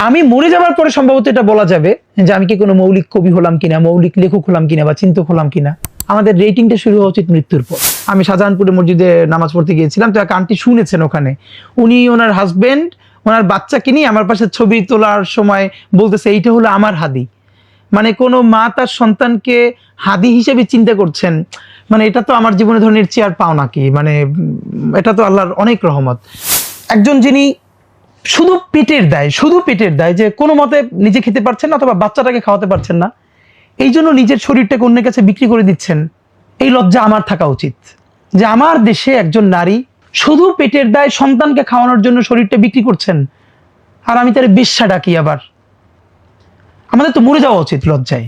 আমি মরে যাওয়ার পরে সম্ভবত এটা বলা যাবে যে আমি কি কোনো মৌলিক কবি হলাম কিনা, মৌলিক লেখক হলাম কিনা বা চিন্তক হলাম কিনা। আমাদের রেটিংটা শুরু হওয়া উচিত মৃত্যুর পর। আমি শাহজাহানপুরে মসজিদে নামাজ পড়তে গিয়েছিলাম, তো এক আন্টি শুনেছেন ওখানে, উনি ওনার হাজবেন্ড ওনার বাচ্চাকে নিয়ে আমার পাশে ছবি তোলার সময় বলতেছে এইটা হলো আমার হাদি। মানে কোনো মা তার সন্তানকে হাদি হিসেবে চিন্তা করছেন, মানে এটা তো আমার জীবনে ধরনের চেয়ার পাও নাকি, মানে এটা তো আল্লাহর অনেক রহমত। একজন যিনি শুধু পেটের দায় যে কোনো মতে নিজে খেতে পারছেন না অথবা বাচ্চাটাকে খাওয়াতে পারছেন না, এই জন্য নিজের শরীরটাকে অন্যের কাছে বিক্রি করে দিচ্ছেন। এই লজ্জা আমার থাকা উচিত যে আমার দেশে একজন নারী শুধু পেটের দায় সন্তানকে খাওয়ানোর জন্য শরীরটা বিক্রি করছেন, আর আমি তার বেশ্যা ডাকি। আবার আমাদের তো মরে যাওয়া উচিত লজ্জায়।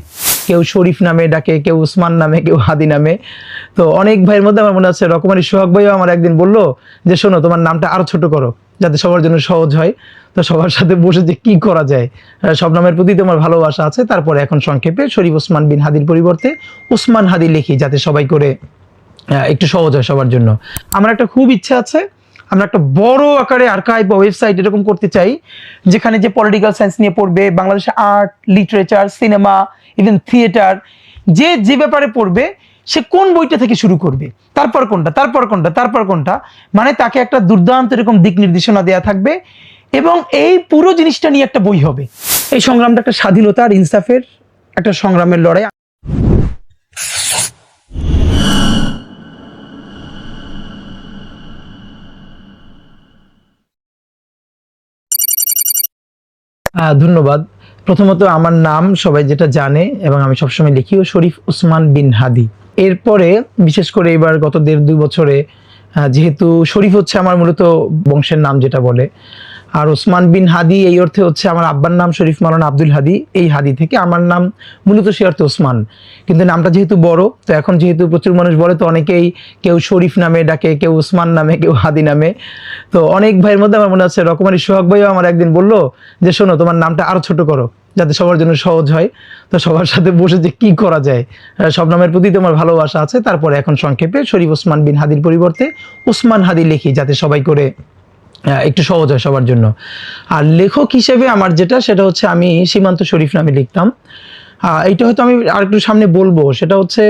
কেউ শরীফ নামে ডাকে, কেউ উসমান নামে, কেউ হাদি নামে। তো অনেক ভাইয়ের মধ্যে আমার মনে আছে রকমারি সোহাগ ভাইও আমার একদিন বললো যে শোনো, তোমার নামটা আরো ছোট করো যাতে সবার জন্য সহজ হয়। তো সবার সাথে বসে যে কি করা যায়, সব নামের প্রতি তোমার ভালোবাসা আছে, তারপরে এখন সংক্ষেপে শরীফ ওসমান বিন হাদির পরিবর্তে উসমান হাদি লিখি, যাতে সবাই করে একটু সহজ হয় সবার জন্য। আমার একটা খুব ইচ্ছা আছে, আমরা একটা বড় আকারে আর্কাইভ বা ওয়েবসাইট এরকম করতে চাই, যেখানে যে পলিটিক্যাল সায়েন্স নিয়ে পড়বে, বাংলাদেশের art, literature, cinema, even theatre, যে যে ব্যাপারে পড়বে সে কোন বইটা থেকে শুরু করবে, তারপর কোনটা, মানে তাকে একটা দুর্দান্ত এরকম দিক নির্দেশনা দেয়া থাকবে, এবং এই পুরো জিনিসটা নিয়ে একটা বই হবে। এই সংগ্রামটা একটা স্বাধীনতা আর ইনসাফের একটা সংগ্রামের লড়াই। ধন্যবাদ। প্রথমত আমার নাম সবাই যেটা জানে এবং আমি সবসময় লিখিও, শরীফ ওসমান বিন হাদি। এরপরে বিশেষ করে এবার গত 1.5-2 বছরে যেহেতু শরীফ হচ্ছে আমার মূলত বংশের নাম যেটা বলে, আর ওসমান বিন হাদি এই অর্থে হচ্ছে আমার আব্বার নাম শরীফ মাওলানা আব্দুল হাদি, এই হাদি থেকে আমার নাম মূলত সে অর্থে ওসমান। কিন্তু নামটা যেহেতু বড়, তো এখন যেহেতু প্রচুর মানুষ বলে, তো অনেকেই কেউ শরীফ নামে ডাকে, কেউ ওসমান নামে, কেউ হাদি নামে। তো অনেক ভাইয়ের মধ্যে আমার মনে আছে রকমারি সোহাগ ভাইও আমার একদিন বললো যে শোনো, তোমার নামটা আরো ছোট করো যাতে সবার জন্য সহজ হয়। তো সবার সাথে বসে যে কি করা যায়, সব নামের প্রতি তোমার ভালোবাসা আছে, তারপরে এখন সংক্ষেপে শরীফ ওসমান বিন হাদির পরিবর্তে উসমান হাদি লিখি, যাতে সবাই করে একটু সহজ হয় সবার জন্য। আর লেখক হিসেবে আমার যেটা, সেটা হচ্ছে আমি সীমান্ত শরীফ নামে লিখতাম। এইটা হয়তো আমি আর একটু সামনে বলবো, সেটা হচ্ছে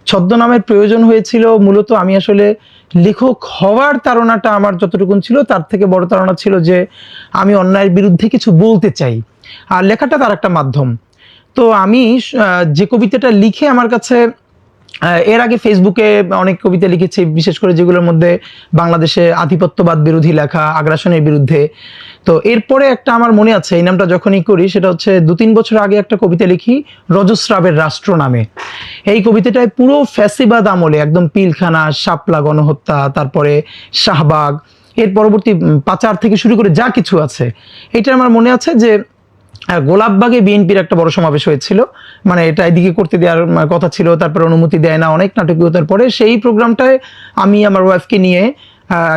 ছদ্মনামের প্রয়োজন হয়েছিল মূলত আমি আসলে লেখক হওয়ার তাড়নাটা আমার যতটুকুন ছিল, তার থেকে বড় তাড়না ছিল যে আমি অন্যায়ের বিরুদ্ধে কিছু বলতে চাই, আর লেখাটা তার একটা মাধ্যম। তো আমি যে কবিতাটা লিখে আমার কাছে, এর আগে ফেসবুকে অনেক কবিতা লিখেছি, বিশেষ করে যেগুলোর মধ্যে বাংলাদেশে আধিপত্যবাদ বিরোধী লেখা, আগ্রাসনের বিরুদ্ধে। তো এরপরে একটা আমার মনে আছে, এই নামটা যখনই করি, সেটা হচ্ছে 2-3 বছর আগে একটা কবিতা লিখি রজস্রাবের রাষ্ট্র নামে। এই কবিতাটায় পুরো ফ্যাসিবাদ আমলে একদম পিলখানা, শাপলা গণহত্যা, তারপরে শাহবাগ, এর পরবর্তী পাচার থেকে শুরু করে যা কিছু আছে, এটা আমার মনে আছে যে গোলাপবাগে বিএনপির একটা বড় সমাবেশ হয়েছিল, মানে এটা এদিকে করতে দেওয়ার কথা ছিল, তারপর অনুমতি দেয় না, অনেক নাটকীয়তার পরে সেই প্রোগ্রামটায় আমি আমার ওয়াইফকে নিয়ে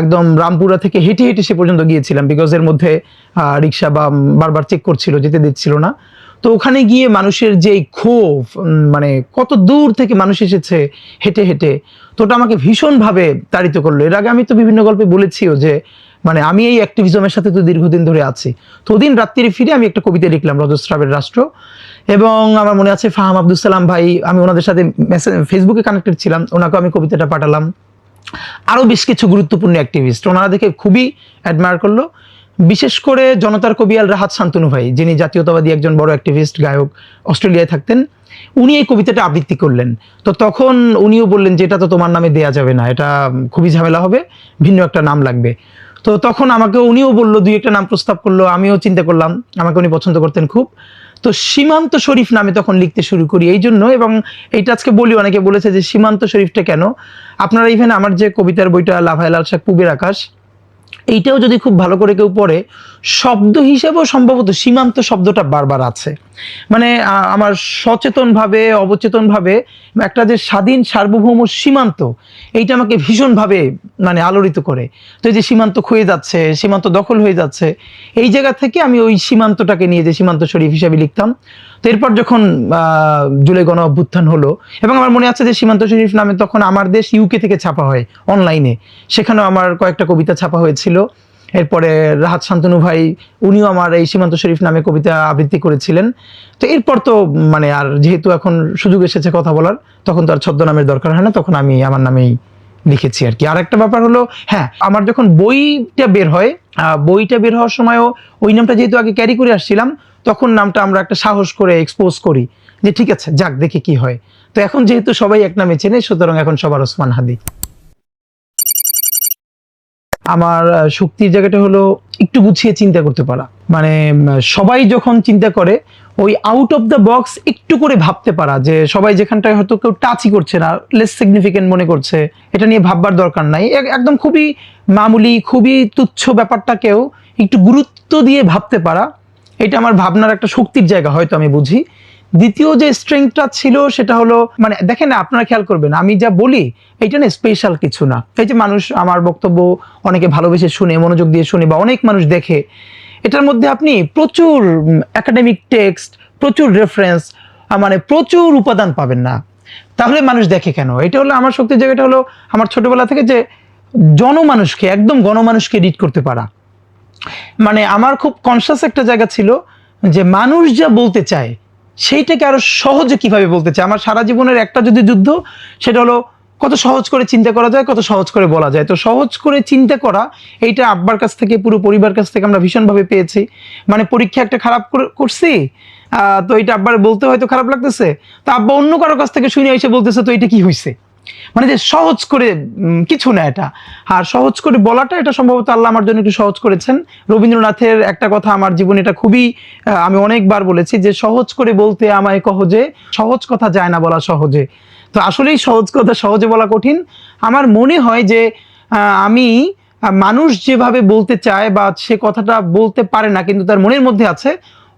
একদম রামপুরা থেকে হেঁটে হেঁটে সে পর্যন্ত গিয়েছিলাম, বিকজ এর মধ্যে রিক্সা বা বারবার চেক করছিল, যেতে দিচ্ছিল না। তো ওখানে গিয়ে মানুষের যে ক্ষোভ, মানে কত দূর থেকে মানুষ এসেছে হেঁটে হেঁটে, তো ওটা আমাকে ভীষণভাবে তাড়িত করলো। এর আগে আমি তো বিভিন্ন গল্পে বলেছিও যে মানে আমি এই অ্যাক্টিভিজমের সাথে তো দীর্ঘদিন ধরে আছি। তো ওদিন রাত্রিরে ফিরে আমি একটা কবিতা লিখলাম রজস্রাবের রাষ্ট্র, এবং আমার মনে আছে ফাহাম আব্দুল সালাম ভাই, আমি ওনাদের সাথে ফেসবুকে কানেক্টেড ছিলাম, ওনাকে আমি কবিতাটা পাঠালাম। আরো বেশ কিছু গুরুত্বপূর্ণ অ্যাক্টিভিস্ট ওনারা দেখে খুবই অ্যাডমায়ার করলো, বিশেষ করে জনতার কবি আল রাহাত শান্তনু ভাই, যিনি জাতীয়তাবাদী একজন বড় অ্যাক্টিভিস্ট, গায়ক, অস্ট্রেলিয়ায় থাকতেন। উনি এই কবিতাটা আবৃত্তি করলেন। তো তখন উনিও বললেন যে এটা তো তোমার নামে দেয়া যাবে না, এটা খুবই ঝামেলা হবে, ভিন্ন একটা নাম লাগবে। তো তখন আমাকে উনিও বললো, 2-1টা নাম প্রস্তাব করলো, আমিও চিন্তা করলাম, আমাকে উনি পছন্দ করতেন খুব। তো সীমান্ত শরীফ নামে তখন লিখতে শুরু করি এই জন্য, এবং এইটা আজকে বলি, অনেকে বলেছে যে সীমান্ত শরীফটা কেন। আপনারা ইভেন আমার যে কবিতার বইটা লাভায় লাল শাক পুবের আকাশ, এইটাও যদি খুব ভালো করে কেউ পড়ে, শব্দ হিসেবেও সম্ভবত সীমান্ত শব্দটা বারবার আছে। মানে আমার সচেতনভাবে অবচেতনভাবে একটা যে স্বাধীন সার্বভৌম সীমান্ত, এইটা আমাকে ভীষণভাবে মানে আলোড়িত করে। তো এই যে সীমান্ত ক্ষয়ে যাচ্ছে, সীমান্ত দখল হয়ে যাচ্ছে, এই জায়গা থেকে আমি ওই সীমান্তটাকে নিয়ে যে সীমান্ত শরীফ হিসাবে লিখতাম। তো এরপর যখন জুলাই গণ অভ্যুত্থান হলো, এবং আমার মনে আছে যে সীমান্ত শরীফ নামে তখন আমার দেশ ইউকে থেকে ছাপা হয় অনলাইনে, সেখানেও আমার কয়েকটা কবিতা ছাপা হয়েছিল। এরপরে রাহাত শান্তনু ভাই, উনিও আমার এই সীমান্ত শরীফ নামে কবিতা আবৃত্তি করেছিলেন। তো এরপর তো মানে আর যেহেতু এখন সুযোগ এসেছে কথা বলার, তখন তো আর ছদ্মনামের দরকার হয় না, তখন আমি আমার নামেই লিখেছি আর কি। আর একটা ব্যাপার হলো, হ্যাঁ, আমার যখন বইটা বের হয়, বইটা বের হওয়ার সময়ও ওই নামটা যেহেতু আগে ক্যারি করে আসছিলাম, তখন নামটা আমরা একটা সাহস করে এক্সপোজ করি যে ঠিক আছে, যাক দেখি কি হয়। তো এখন যেহেতু সবাই এক নামে চেনে, সুতরাং এখন সবার ওসমান হাদি। আমার শক্তির জায়গাটা হলো একটু গুছিয়ে চিন্তা করতে পারা। মানে সবাই যখন চিন্তা করে, ওই আউট অফ দ্য বক্স একটু করে ভাবতে পারা, যে সবাই যেখানটায় হয়তো কেউ টাচই করছে না, লেস সিগনিফিকেন্ট মনে করছে, এটা নিয়ে ভাববার দরকার নাই, একদম খুবই মামুলি, খুবই তুচ্ছ ব্যাপারটাকেও একটু গুরুত্ব দিয়ে ভাবতে পারা, এটা আমার ভাবনার একটা শক্তির জায়গা হয়তো আমি বুঝি। দ্বিতীয় যে স্ট্রেংথটা ছিল সেটা হলো, মানে দেখেন না, আপনারা খেয়াল করবেন, আমি যা বলি এটা না স্পেশাল কিছু না। এই যে মানুষ আমার বক্তব্য অনেকে ভালোবেসে শুনে, মনোযোগ দিয়ে শুনে, বা অনেক মানুষ দেখে, এটার মধ্যে আপনি প্রচুর একাডেমিক টেক্সট, প্রচুর রেফারেন্স, মানে প্রচুর উপাদান পাবেন না। তাহলে মানুষ দেখে কেন? এটা হলো আমার শক্তির জায়গাটা হলো আমার ছোটবেলা থেকে যে জনমানুষকে, একদম গণমানুষকে রিড করতে পারা। মানে আমার খুব কনসিয়াস একটা জায়গা ছিল যে মানুষ যা বলতে চায় সেইটাকে আরো সহজে কিভাবে বলতে চায়। আমার সারা জীবনের একটা যদি যুদ্ধ, সেটা হলো কত সহজ করে চিন্তা করা যায়, কত সহজ করে বলা যায়। তো সহজ করে চিন্তা করা, এইটা আব্বার কাছ থেকে, পুরো পরিবার কাছ থেকে আমরা ভীষণভাবে পেয়েছি। মানে পরীক্ষা একটা খারাপ করছি, তো এটা আব্বার বলতে হয়তো খারাপ লাগতেছে, তো আব্বা অন্য কারো কাছ থেকে শুনে এসে বলতেছে তো এটা কি হয়েছে। মানে যে সহজ করে কিছু না এটা, আর সহজ করে বলাটা, এটা সম্ভবত আল্লাহ আমার জন্য একটু সহজ করেছেন। রবীন্দ্রনাথের একটা কথা আমার জীবনে, এটা খুবই আমি অনেকবার বলেছি, যে সহজ করে বলতে আমায় কহজে, সহজ কথা যায় না বলা সহজে। তো আসলেই সহজ কথা সহজে বলা কঠিন। আমার মনে হয় যে আমি মানুষ যেভাবে বলতে চায় বা সে কথাটা বলতে পারে না কিন্তু তার মনের মধ্যে আছে,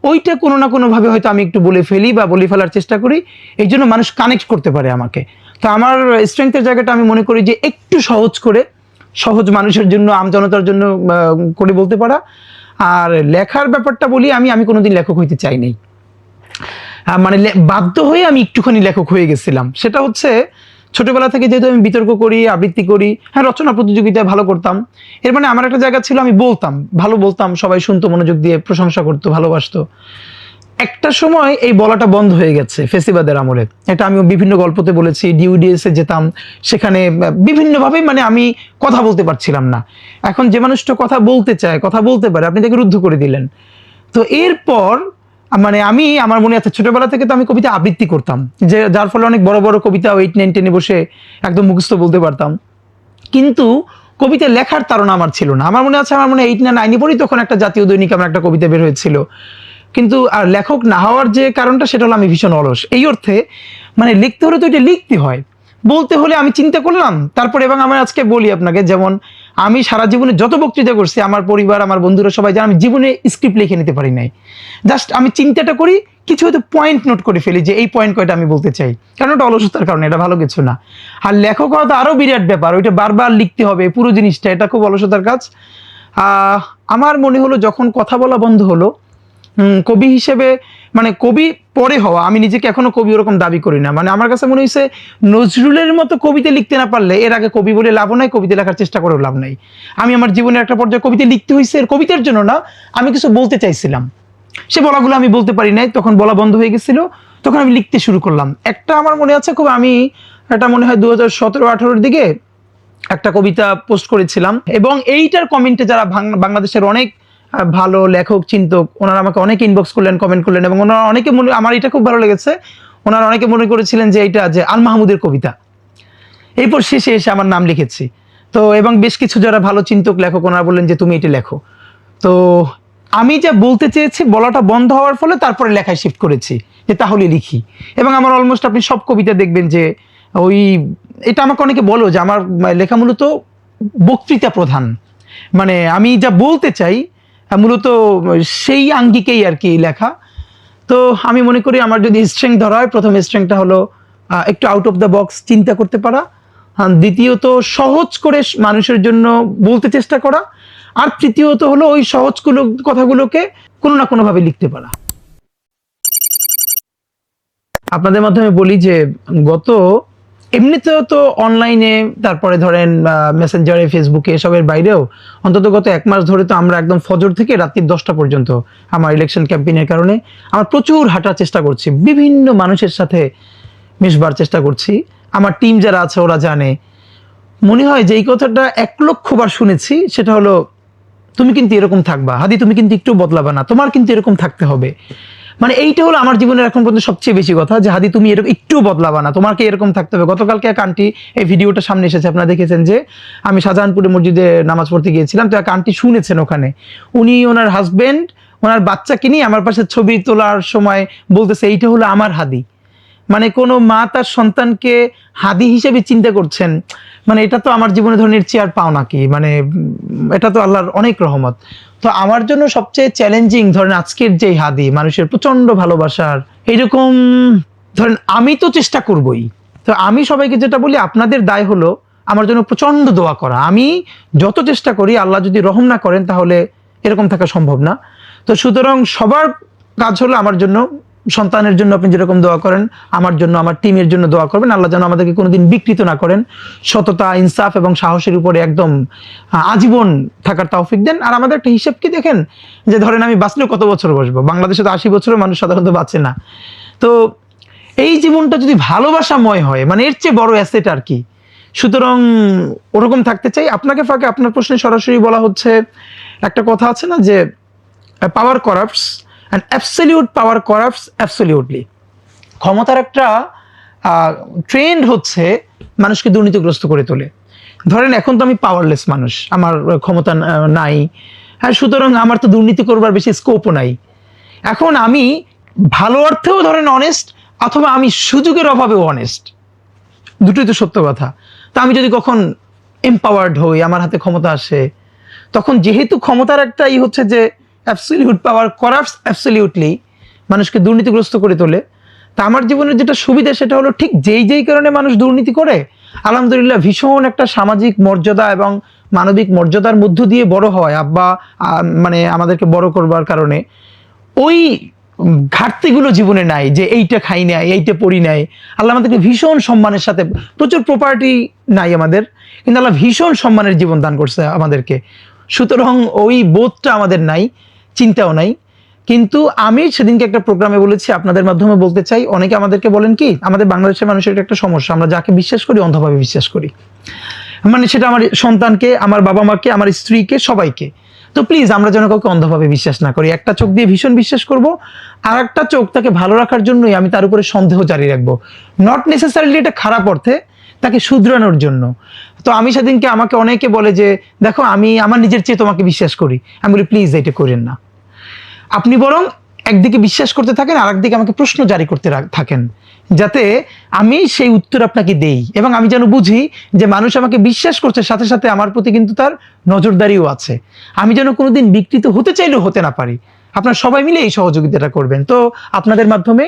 ওইটা কোনো না কোনো ভাবে হয়তো আমি একটু বলে ফেলি বা বলে ফেলার চেষ্টা করি, এই জন্য মানুষ কানেক্ট করতে পারে আমাকে। তো আমার স্ট্রেংথের জায়গাটা আমি মনে করি যে একটু সহজ করে, সহজ মানুষের জন্য, আমজনতার জন্য করে বলতে পারা। আর লেখার ব্যাপারটা বলি, আমি কোনোদিন লেখক হইতে চাই নাই। মানে বাধ্য হয়ে আমি একটুখানি লেখক হয়ে গেছিলাম। সেটা হচ্ছে ছোটবেলা থেকে যেহেতু আমি বিতর্ক করি, আবৃত্তি করি, হ্যাঁ রচনা প্রতিযোগিতায় ভালো করতাম, এর মানে আমার একটা জায়গা ছিল আমি বলতাম, ভালো বলতাম, সবাই শুনতো, মনোযোগ দিয়ে প্রশংসা করতো, ভালোবাসতো। একটা সময় এই বলাটা বন্ধ হয়ে গেছে ফেসিবাদের আমলে। এটা আমি বিভিন্ন গল্পতে বলেছি, ডিউডিএস এ যেতাম, সেখানে বিভিন্নভাবে মানে আমি কথা বলতে পারছিলাম না। এখন যে মানুষটা কথা বলতে চায়, কথা বলতে পারে, আপনি তাকে রুদ্ধ করে দিলেন। তো এরপর মানে আমি, আমার মনে আছে ছোটবেলা থেকে তো আমি কবিতা আবৃত্তি করতাম, যে যার ফলে অনেক বড় বড় কবিতা 8, 9, 10 বসে একদম মুখস্থ বলতে পারতাম। কিন্তু কবিতা লেখার তাড়না আমার ছিল না। আমার মনে আছে, আমার মনে হয় 8 না 9 পড়ি, তখন একটা জাতীয় দৈনিক আমার একটা কবিতা বের হয়েছিল। কিন্তু আর লেখক না হওয়ার যে কারণটা, সেটা হলো আমি ভীষণ অলস। এই অর্থে মানে লিখতে হলে তো এটা লিখতে হয়, বলতে হলে আমি চিন্তা করলাম তারপরে। এবং আমি আজকে বলি আপনাকে, যেমন আমি সারা জীবনে যত বক্তৃতা করছি, আমার পরিবার, আমার বন্ধুরা সবাই জানে আমি জীবনে স্ক্রিপ্ট লিখে নিতে পারি নাই। জাস্ট আমি চিন্তাটা করি, কিছু হয়তো পয়েন্ট নোট করে ফেলি যে এই পয়েন্ট কয়টা আমি বলতে চাই, কারণ ওটা অলসতার কারণে, এটা ভালো কিছু না। আর লেখক হওয়া তো আরো বিরাট ব্যাপার, ওইটা বারবার লিখতে হবে পুরো জিনিসটা, এটা খুব অলসতার কাজ। আমার মনে হলো যখন কথা বলা বন্ধ হলো, কবি হিসেবে, মানে কবি পরে হওয়া, আমি নিজেকে এখনো কবি ওরকম দাবি করি না। মানে আমার কাছে মনে হয়েছে নজরুলের মতো কবিতা লিখতে না পারলে এর আগে কবি বলে লাভ নাই, কবিতা লেখার চেষ্টা করেও লাভ নাই। আমি আমার জীবনের একটা পর্যায়ে কবিতা লিখতে হয়েছে, এর কবিতার জন্য না, আমি কিছু বলতে চাইছিলাম, সে বলাগুলো আমি বলতে পারি নাই, তখন বলা বন্ধ হয়ে গেছিল, তখন আমি লিখতে শুরু করলাম। একটা আমার মনে আছে খুব, আমি এটা মনে হয় 2017-18 দিকে একটা কবিতা পোস্ট করেছিলাম, এবং এইটার কমেন্টে যারা বাংলাদেশের অনেক ভালো লেখক, চিন্তক, ওনারা আমাকে অনেক ইনবক্স করলেন, কমেন্ট করলেন, এবং ওনারা অনেকে মনে, আমার এটা খুব ভালো লেগেছে, ওনারা অনেকে মনে করেছিলেন যে এইটা যে আল মাহমুদের কবিতা। এরপর শেষে এসে আমার নাম লিখেছি। তো এবং বেশ কিছু যারা ভালো চিন্তক, লেখক, ওনারা বললেন যে তুমি এটা লেখো। তো আমি যা বলতে চেয়েছি, বলাটা বন্ধ হওয়ার ফলে তারপরে লেখায় শিফট করেছি, যে তাহলে লিখি। এবং আমার অলমোস্ট আপনি সব কবিতা দেখবেন যে ওই, এটা আমাকে অনেকে বলো যে আমার লেখা মূলত বক্তৃতা প্রধান, মানে আমি যা বলতে চাই মূলত সেই আঙ্গিকেই আর কি লেখা। তো আমি মনে করি আমার যদি স্ট্রেংথ ধরা হয়, প্রথম স্ট্রেংথটা হলো একটু আউট অফ দ্য বক্স চিন্তা করতে পারা, দ্বিতীয়ত সহজ করে মানুষের জন্য বলতে চেষ্টা করা, আর তৃতীয়ত হলো ওই সহজ কথাগুলোকে কোনো না কোনো ভাবে লিখতে পারা। আপনাদের মাধ্যমে বলি যে গত এমনিতেও তো অনলাইনে, তারপরে ধরেন মেসেঞ্জারে, ফেসবুকে, এসবের বাইরেও অন্তত গত 1 মাস ধরে তো আমরা একদম ফজর থেকে রাত্রি 10টা পর্যন্ত আমার ইলেকশন ক্যাম্পেইনের কারণে আমার প্রচুর হাঁটার চেষ্টা করছি, বিভিন্ন মানুষের সাথে মিশবার চেষ্টা করছি। আমার টিম যারা আছে ওরা জানে। মনে হয় যে এই কথাটা 1,00,000 বার শুনেছি, সেটা হলো তুমি কিন্তু এরকম থাকবা হাদি, তুমি কিন্তু একটু বদলাবা না, তোমার কিন্তু এরকম থাকতে হবে। মানে এইটা হলো আমার জীবনের এখন পর্যন্ত সবচেয়ে বেশি কথা, যে হাদি তুমি এরকম একটু বদলাবা না, তোমাকে এরকম থাকতে হবে। গতকালকে এক আন্টি, এই ভিডিওটা সামনে এসেছে, আপনারা দেখেছেন যে আমি শাহজাহানপুরে মসজিদে নামাজ পড়তে গিয়েছিলাম, তো এক আন্টি শুনেছেন ওখানে, উনি ওনার হাজবেন্ড ওনার বাচ্চাকে নিয়ে আমার পাশে ছবি তোলার সময় বলতেছে এইটা হলো আমার হাদি। মানে কোনো মা তার সন্তানকে হাদি হিসেবে চিন্তা করছেন, মানে এটা তো আমার জীবনে ধরনের চেয়ার পাও নাকি, মানে এটা তো আল্লাহর অনেক রহমত। তো আমার জন্য সবচেয়ে চ্যালেঞ্জিং ধরেন আজকের যে হাদি, মানুষের প্রচন্ড ভালোবাসার এইরকম, ধরেন আমি তো চেষ্টা করবই। তো আমি সবাইকে যেটা বলি, আপনাদের দায় হলো আমার জন্য প্রচন্ড দোয়া করা। আমি যত চেষ্টা করি, আল্লাহ যদি রহম না করেন তাহলে এরকম থাকা সম্ভব না। তো সুতরাং সবার কাজ হলো আমার জন্য, সন্তানের জন্য আপনি যেরকম দোয়া করেন, আমার জন্য, আমার টিমের জন্য দোয়া করবেন। আল্লাহ যেন আমাদেরকে কোনোদিন বিকৃত না করেন, সততা, ইনসাফ এবং সাহসের উপরে একদম আজীবন থাকার তৌফিক দেন। আর আমাদের একটা হিসাব কি দেখেন, যে ধরেন আমি বাঁচলেও কত বছর বসবো, বাংলাদেশে তো 80 বছরের মানুষ সাধারণত বাঁচে না। তো এই জীবনটা যদি ভালোবাসাময় হয়, মানে এর চেয়ে বড় অ্যাসেট আর কি। সুতরাং ওরকম থাকতে চাই। আপনাকে ফাঁকে আপনার প্রশ্নে সরাসরি বলা হচ্ছে, একটা কথা আছে না যে power corrupts and absolute power corrupts absolutely. ক্ষমতার একটা ট্রেন্ড হচ্ছে মানুষকে দুর্নীতিগ্রস্ত করে তোলে। ধরেন এখন তো আমি পাওয়ারলেস মানুষ, আমার ক্ষমতা নাই, হ্যাঁ, সুতরাং আমার তো দুর্নীতি করবার বেশি স্কোপও নাই। এখন আমি ভালো অর্থেও ধরেন অনেস্ট, অথবা আমি সুযোগের অভাবেও অনেস্ট, দুটোই তো সত্য কথা। তো আমি যদি কখন এম্পাওয়ার্ড হই, আমার হাতে ক্ষমতা আসে, তখন যেহেতু ক্ষমতার একটা হচ্ছে যে অ্যাবসলিউট পাওয়ার করাপ্টস অ্যাবসলিউটলি, মানুষকে দুর্নীতিগ্রস্ত করে তোলে। তা আমার জীবনের যেটা সুবিধা, সেটা হলো ঠিক যেই যেই কারণে মানুষ দুর্নীতি করে, আলহামদুলিল্লাহ ভীষণ একটা সামাজিক মর্যাদা এবং মানবিক মর্যাদার মধ্য দিয়ে বড় হয় আব্বা, মানে আমাদেরকে বড় করবার কারণে ওই ঘাটতিগুলো জীবনে নাই, যে এইটা খাই নাই, এইটা পড়ি নাই। আল্লাহ আমাদেরকে ভীষণ সম্মানের সাথে, প্রচুর প্রপার্টি নাই আমাদের, কিন্তু আল্লাহ ভীষণ সম্মানের জীবন দান করছে আমাদেরকে। সুতরাং ওই বোধটা আমাদের নাই, চিন্তাও নাই। কিন্তু আমি সেদিনকে একটা প্রোগ্রামে বলেছি, আপনাদের মাধ্যমে বলতে চাই, অনেকে আমাদেরকে বলেন কি, আমাদের বাংলাদেশের মানুষের একটা সমস্যা, আমরা যাকে বিশ্বাস করি অন্ধভাবে বিশ্বাস করি। মানে সেটা আমার সন্তানকে, আমার বাবা মাকে, আমার স্ত্রীকে, সবাইকে। তো প্লিজ আমরা যেন কাউকে অন্ধভাবে বিশ্বাস না করি। একটা চোখ দিয়ে ভীষণ বিশ্বাস করব, আর একটা চোখ তাকে ভালো রাখার জন্যই আমি তার উপরে সন্দেহ জারি রাখবো, নট নেসেসারিলি এটা খারাপ অর্থে, তাকে শুধরানোর জন্য। তো আমি সেদিনকে, আমাকে অনেকে বলে যে দেখো আমি আমার নিজের চেয়ে তোমাকে বিশ্বাস করি, আমি বলি প্লিজ এটা করেন না। আপনি বরং একদিকে বিশ্বাস করতে থাকেন, আর একদিকে আমাকে প্রশ্ন জারি করতে থাকেন, যাতে আমি সেই উত্তর আপনাকে দেই, এবং আমি যেন বুঝি যে মানুষ আমাকে বিশ্বাস করছে, সাথে সাথে আমার প্রতি কিন্তু তার নজরদারিও আছে। আমি যেন কোনোদিন বিকৃত হতে চাইলেও হতে না পারি। আপনারা সবাই মিলে এই সহযোগিতাটা করবেন। তো আপনাদের মাধ্যমে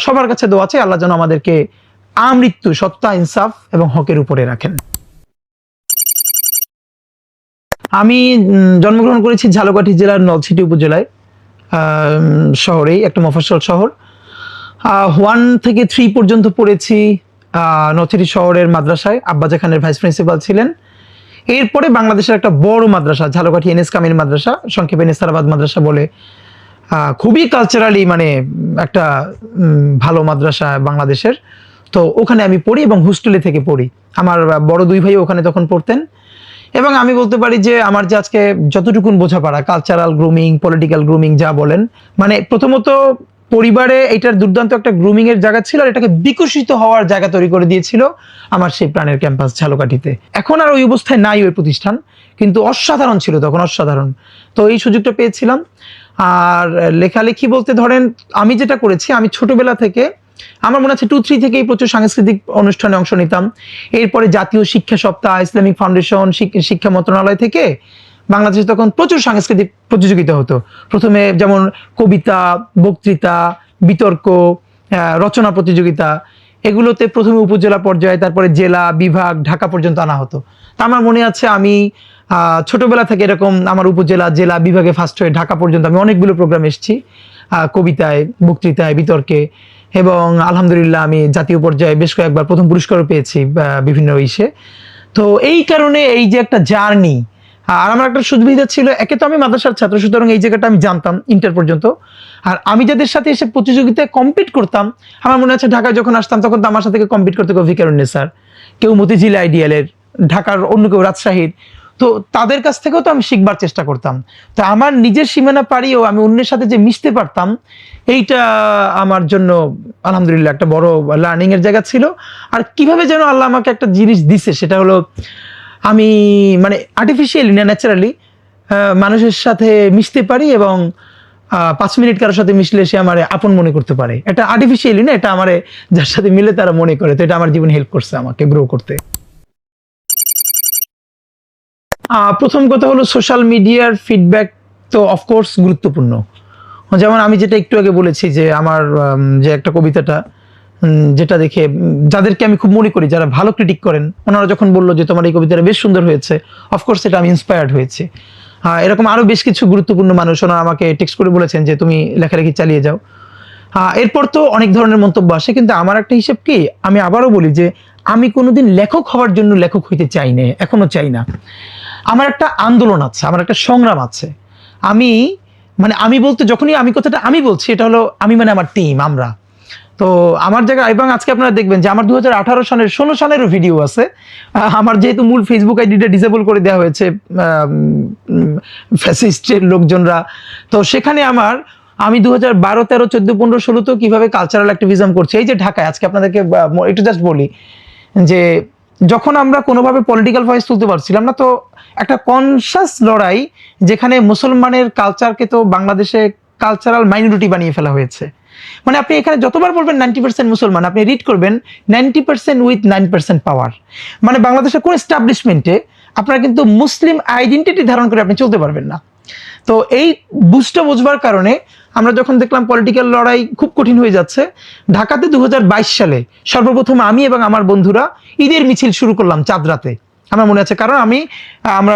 সবার কাছে দোয়া আছে, আল্লাহ যেন আমাদেরকে আমৃত্যু সত্তা, ইনসাফ এবং হকের উপরে রাখেন। আমি জন্মগ্রহণ করেছি ঝালকাঠি জেলার নলছিটি উপজেলায়, শহরেই, একটা মফস্বল শহর। 1 থেকে 3 পর্যন্ত পড়েছি নলছিটি শহরের মাদ্রাসায়, আব্বাজা খানের ভাইস প্রিন্সিপাল ছিলেন। এরপরে বাংলাদেশের একটা বড় মাদ্রাসা, ঝালকাঠি এনএস কামিল মাদ্রাসা, সংক্ষেপে নেসারাবাদ মাদ্রাসা বলে, খুবই কালচারালি মানে একটা ভালো মাদ্রাসা বাংলাদেশের। তো ওখানে আমি পড়ি এবং হোস্টেলে থেকে পড়ি। আমার বড় 2 ভাই ওখানে তখন পড়তেন। এবং আমি বলতে পারি যে আমার যে আজকে যতটুকুন বোঝাপড়া, কালচারাল গ্রুমিং, পলিটিক্যাল গ্রুমিং যা বলেন, মানে প্রথমত পরিবারে এটার দুর্দান্ত একটা গ্রুমিং এর জায়গা ছিল, আর এটাকে বিকশিত হওয়ার জায়গা তৈরি করে দিয়েছিল আমার সেই প্রাণের ক্যাম্পাস ঝালকাঠিতে। এখন আর ওই অবস্থায় নাই ওই প্রতিষ্ঠান, কিন্তু অসাধারণ ছিল তখন, অসাধারণ। তো এই সুযোগটা পেয়েছিলাম। আর লেখালেখি বলতে ধরেন আমি যেটা করেছি, আমি ছোটবেলা থেকে, আমার মনে আছে 2-3 থেকেই প্রচুর সাংস্কৃতিক অনুষ্ঠানে অংশ নিতাম। এরপরে জাতীয় শিক্ষা সপ্তাহ, ইসলামিক ফাউন্ডেশন, শিক্ষা মন্ত্রণালয় থেকে বাংলাদেশে তখন প্রচুর সাংস্কৃতিক প্রতিযোগিতা হতো। প্রথমে যেমন কবিতা, বক্তৃতা, বিতর্ক, রচনা প্রতিযোগিতা, এগুলোতে প্রথমে উপজেলা পর্যায়ে, তারপরে জেলা, বিভাগ, ঢাকা পর্যন্ত আনা হতো। তা আমার মনে আছে আমি ছোটবেলা থেকে এরকম আমার উপজেলা, জেলা, বিভাগে ফার্স্ট হয়ে ঢাকা পর্যন্ত আমি অনেকগুলো প্রোগ্রাম এসেছি, কবিতায়, বক্তৃতায়, বিতর্কে। এবং আলহামদুলিল্লাহ আমি জাতীয় পর্যায়ে বেশ কয়েকবার প্রথম পুরস্কারও পেয়েছি বিভিন্ন ইসে। তো এই কারণে এই যে একটা জার্নি, আর আমার একটা সুবিধা ছিল, একে তো আমি মাদ্রাসার ছাত্র, সুতরাং এই জায়গাটা আমি জানতাম ইন্টার পর্যন্ত। আর আমি যাদের সাথে এসে প্রতিযোগিতায় কম্পিট করতাম, আমার মনে আছে ঢাকায় যখন আসতাম তখন তো আমার সাথে কম্পিট করতে কেউ ভিকারুন্নেসার, কেউ মতিঝিল আইডিয়ালের, ঢাকার অন্য কেউ রাজশাহীর। তো তাদের কাছ থেকেও তো আমি শিখবার চেষ্টা করতাম। তো আমার নিজের সীমানা পাড়িয়েও আমি অন্যের সাথে যে মিশতে পারতাম, এইটা আমার জন্য আলহামদুলিল্লাহ একটা বড় লার্নিং এর জায়গা ছিল। আর কিভাবে যেন আল্লাহ আমাকে একটা জিনিস দিছে, সেটা হলো আমি মানে আর্টিফিশিয়ালি না ন্যাচারালি মানুষের সাথে মিশতে পারি, এবং 5 মিনিট কারোর সাথে মিশলে সে আমার আপন মনে করতে পারে। এটা আর্টিফিশিয়ালি না, এটা আমার যার সাথে মিলে তারা মনে করে। তো এটা আমার জীবনে হেল্প করছে আমাকে গ্রো করতে। প্রথম কথা হলো সোশ্যাল মিডিয়ার ফিডব্যাক তো অফকোর্স গুরুত্বপূর্ণ। যেমন আমি যেটা একটু আগে বলেছি যে আমার যে একটা কবিতাটা যেটা দেখে যাদেরকে আমি খুব মনে করি, যারা ভালো ক্রিটিক করেন, ওনারা যখন বললো যে তোমার এই কবিতাটা বেশ সুন্দর হয়েছে, অফকোর্স এটা আমি ইন্সপায়ার্ড হয়েছে। এরকম আরো বেশ কিছু গুরুত্বপূর্ণ মানুষ ওনারা আমাকে টেক্সট করে বলেছেন যে তুমি লেখালেখি চালিয়ে যাও। এরপর তো অনেক ধরনের মন্তব্য আসে, কিন্তু আমার একটা হিসেব কি, আমি আবারও বলি যে আমি কোনোদিন লেখক হওয়ার জন্য লেখক হইতে চাই না, এখনো চাই না। আমার একটা আন্দোলন আছে, আমার একটা সংগ্রাম আছে। আমি মানে আমি বলতে যখনই আমি কথাটা আমি বলছি, এটা হলো আমি মানে আমার টিম, আমরা। তো আমার জায়গায়, এবং আজকে আপনারা দেখবেন যে আমার 2018 সনের 16 সনেরও ভিডিও আছে। আমার যেহেতু মূল ফেসবুক আইডিটা ডিসেবল করে দেওয়া হয়েছে ফ্যাসিস্টের লোকজনরা, তো সেখানে আমি 2012, 13, 14, 15, 16 তো কিভাবে কালচারাল অ্যাক্টিভিজম করছি। এই যে ঢাকায় আজকে আপনাদেরকে একটু জাস্ট বলি যে যখন আমরা কোনোভাবে পলিটিক্যাল ভয়েস তুলতে পারছিলাম না, তো একটা কনসাস লড়াই, যেখানে মুসলমানের কালচারকে তো বাংলাদেশে কালচারাল মাইনরিটি বানিয়ে ফেলা হয়েছে। মানে আপনি এখানে যতবার বলবেন 90% মুসলমান, আপনি রিড করবেন 90% উইথ 9% পাওয়ার। মানে বাংলাদেশের কোন এস্টাবলিশমেন্টে আপনারা কিন্তু মুসলিম আইডেন্টিটি ধারণ করে আপনি চলতে পারবেন না। তো এই বুঝটা বুঝবার কারণে আমরা যখন দেখলাম পলিটিক্যাল লড়াই খুব কঠিন হয়ে যাচ্ছে, ঢাকাতে 2022 সালে সর্বপ্রথম আমি এবং আমার বন্ধুরা ঈদের মিছিল শুরু করলাম চাঁদরাতে। আমার মনে আছে, কারণ আমরা